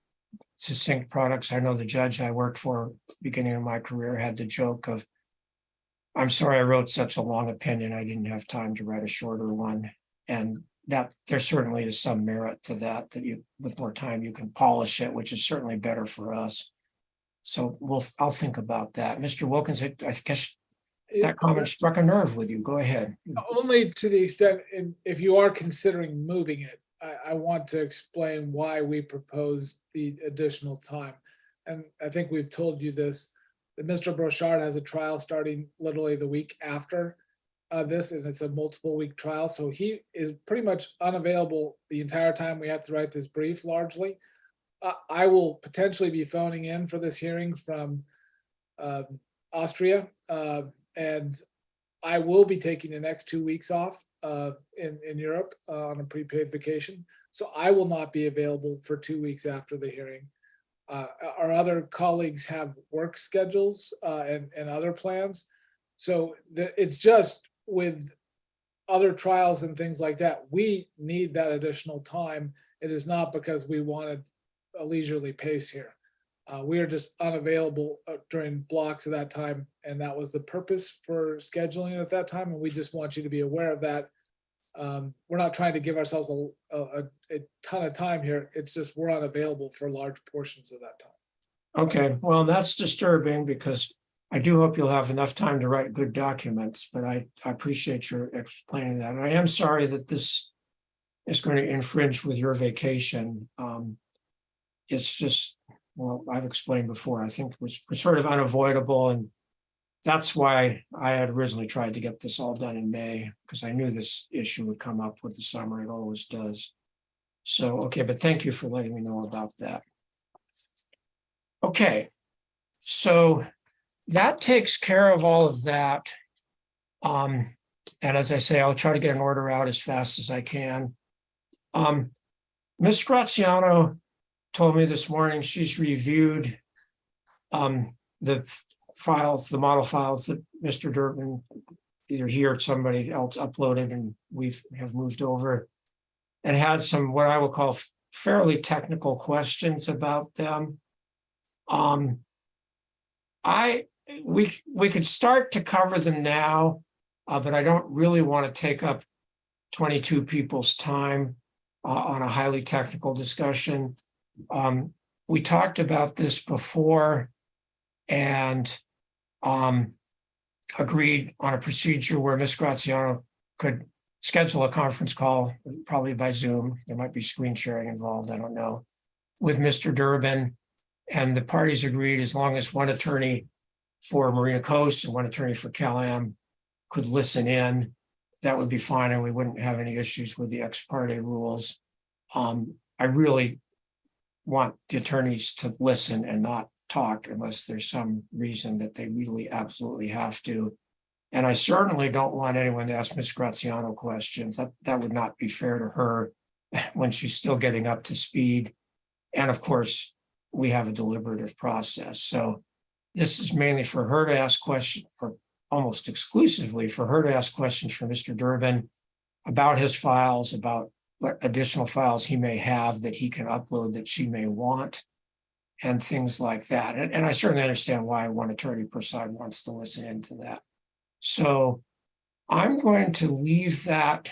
succinct products. I know the judge I worked for beginning of my career had the joke of, I'm sorry I wrote such a long opinion, I didn't have time to write a shorter one. And that there certainly is some merit to that, you, with more time, you can polish it, which is certainly better for us. So I'll think about that. Mr. Wilkins, I guess that comment struck a nerve with you. Go ahead. Only to the extent, if you are considering moving it, I want to explain why we proposed the additional time. And I think we've told you this, that Mr. Brochard has a trial starting literally the week after this, and it's a multiple week trial. So he is pretty much unavailable the entire time we have to write this brief, largely. I will potentially be phoning in for this hearing from Austria, and I will be taking the next 2 weeks off in Europe on a prepaid vacation. So I will not be available for 2 weeks after the hearing. Our other colleagues have work schedules and other plans. So it's just with other trials and things like that, we need that additional time. It is not because we wanted a leisurely pace here. We are just unavailable during blocks of that time. And that was the purpose for scheduling it at that time. And we just want you to be aware of that. We're not trying to give ourselves a ton of time here. It's just we're unavailable for large portions of that time. Okay, well, that's disturbing because I do hope you'll have enough time to write good documents, but I appreciate your explaining that. And I am sorry that this is going to infringe with your vacation. It's just, well, I've explained before, I think it was sort of unavoidable. And that's why I had originally tried to get this all done in May, because I knew this issue would come up with the summer. It always does. So, okay, but thank you for letting me know about that. Okay, so that takes care of all of that. And as I say, I'll try to get an order out as fast as I can. Ms. Graziano told me this morning she's reviewed the files, the model files that Mr. Dirkman either he or somebody else uploaded and have moved over and had some, what I would call fairly technical questions about them. We could start to cover them now, but I don't really want to take up 22 people's time on a highly technical discussion. We talked about this before and agreed on a procedure where Ms. Graziano could schedule a conference call, probably by Zoom. There might be screen sharing involved, I don't know, with Mr. Durbin. And the parties agreed as long as one attorney for Marina Coast and one attorney for Cal-Am could listen in, that would be fine, and we wouldn't have any issues with the ex parte rules. I really want the attorneys to listen and not talk unless there's some reason that they really absolutely have to. And I certainly don't want anyone to ask Ms. Graziano questions. That would not be fair to her when she's still getting up to speed. And of course, we have a deliberative process. So this is mainly for her to ask questions, or almost exclusively for her to ask questions for Mr. Durbin about his files, about what additional files he may have that he can upload that she may want, and things like that. And I certainly understand why one attorney per side wants to listen into that. So I'm going to leave that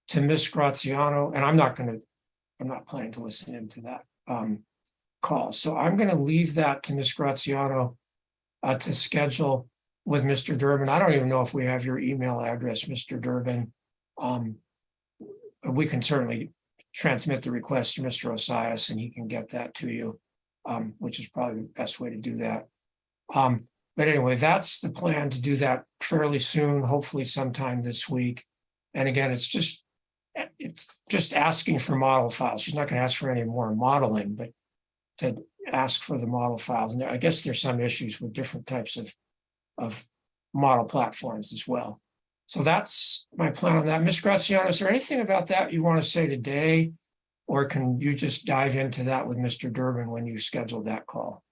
to Ms. Graziano, and I'm not planning to listen into that call. So I'm going to leave that to Ms. Graziano to schedule with Mr. Durbin. I don't even know if we have your email address, Mr. Durbin. We can certainly transmit the request to Mr. Osias and he can get that to you, which is probably the best way to do that. But anyway, that's the plan, to do that fairly soon, hopefully sometime this week. And again, it's just asking for model files. She's not going to ask for any more modeling, but to ask for the model files. And I guess there's some issues with different types of model platforms as well. So that's my plan on that. Ms. Graziano, is there anything about that you want to say today? Or can you just dive into that with Mr. Durbin when you schedule that call?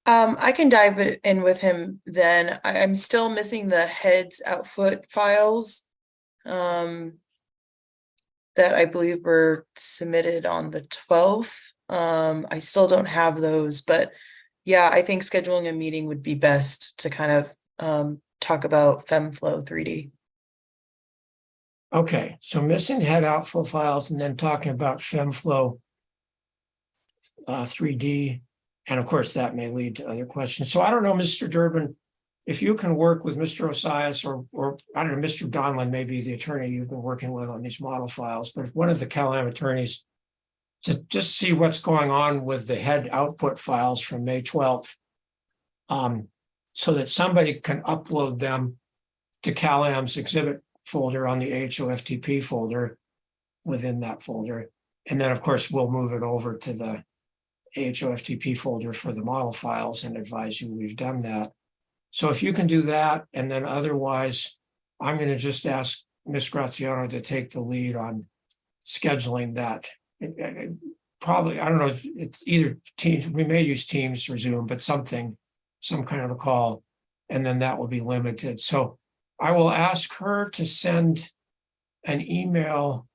I can dive in with him then. I'm still missing the heads output files that I believe were submitted on the 12th. I still don't have those, but yeah, I think scheduling a meeting would be best to kind of talk about FemFlow 3D. Okay, so missing head outflow files and then talking about FemFlow 3D. And of course, that may lead to other questions. So I don't know, Mr. Durbin, if you can work with Mr. Osias or I don't know, Mr. Donlan, maybe the attorney you've been working with on these model files, but if one of the Cal-Am attorneys to just see what's going on with the head output files from May 12th, so that somebody can upload them to Cal-Am's exhibit folder on the HOFTP folder within that folder. And then, of course, we'll move it over to the HOFTP folder for the model files and advise you we've done that. So if you can do that, and then otherwise, I'm going to just ask Ms. Graziano to take the lead on scheduling that. Probably, I don't know, it's either Teams, we may use Teams or Zoom, but some kind of a call, and then that will be limited. So I will ask her to send an email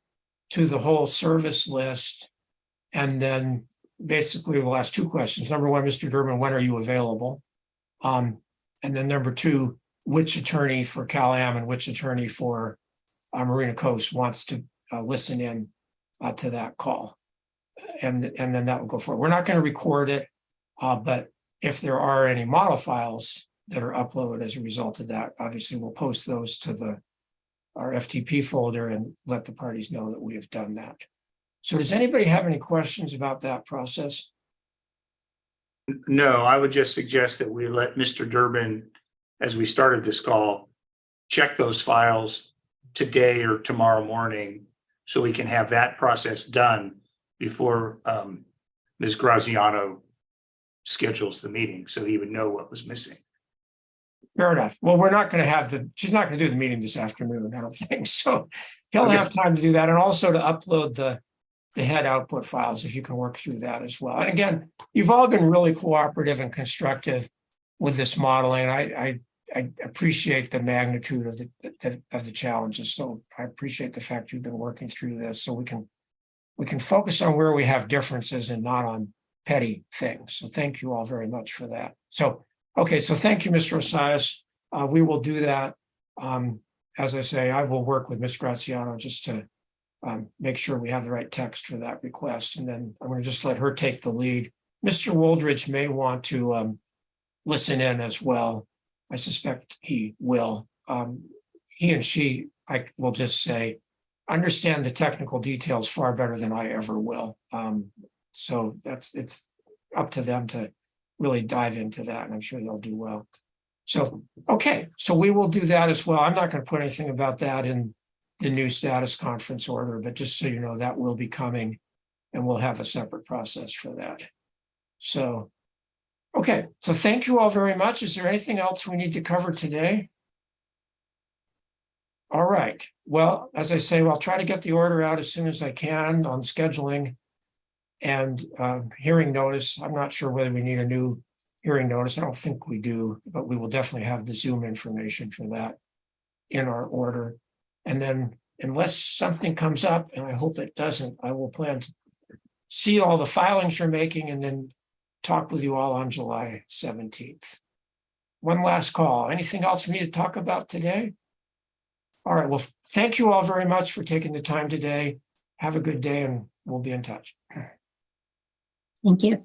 to the whole service list, and then basically we'll ask two questions. Number one, Mr. Durbin, when are you available? And then number two, which attorney for Cal-Am and which attorney for Marina Coast wants to listen in to that call. And then that will go forward. We're not going to record it, but if there are any model files that are uploaded as a result of that, obviously we'll post those to our FTP folder and let the parties know that we have done that. So does anybody have any questions about that process? No, I would just suggest that we let Mr. Durbin, as we started this call, check those files today or tomorrow morning so we can have that process done before Ms. Graziano schedules the meeting, so he would know what was missing. Fair enough. Well, we're not going to have she's not going to do the meeting this afternoon, I don't think. So he'll Okay. have time to do that, and also to upload the head output files if you can work through that as well. And again, you've all been really cooperative and constructive with this modeling. I I appreciate the magnitude of the challenges. So I appreciate the fact you've been working through this so we can focus on where we have differences and not on petty things. So thank you all very much for that. So, okay, so thank you, Mr. Osias. We will do that. As I say, I will work with Ms. Graziano just to make sure we have the right text for that request. And then I'm going to just let her take the lead. Mr. Woldridge may want to listen in as well. I suspect he will. He and she, I will just say, understand the technical details far better than I ever will. So it's up to them to really dive into that, and I'm sure they'll do well. So, okay, so we will do that as well. I'm not going to put anything about that in the new status conference order, but just so you know, that will be coming, and we'll have a separate process for that. So, okay, so thank you all very much. Is there anything else we need to cover today? All right, well, as I say, I'll try to get the order out as soon as I can on scheduling and hearing notice. I'm not sure whether we need a new hearing notice. I don't think we do, but we will definitely have the Zoom information for that in our order. And then unless something comes up, and I hope it doesn't, I will plan to see all the filings you're making and then talk with you all on July 17th. One last call. Anything else we need to talk about today? All right, well, thank you all very much for taking the time today. Have a good day and we'll be in touch. Thank you.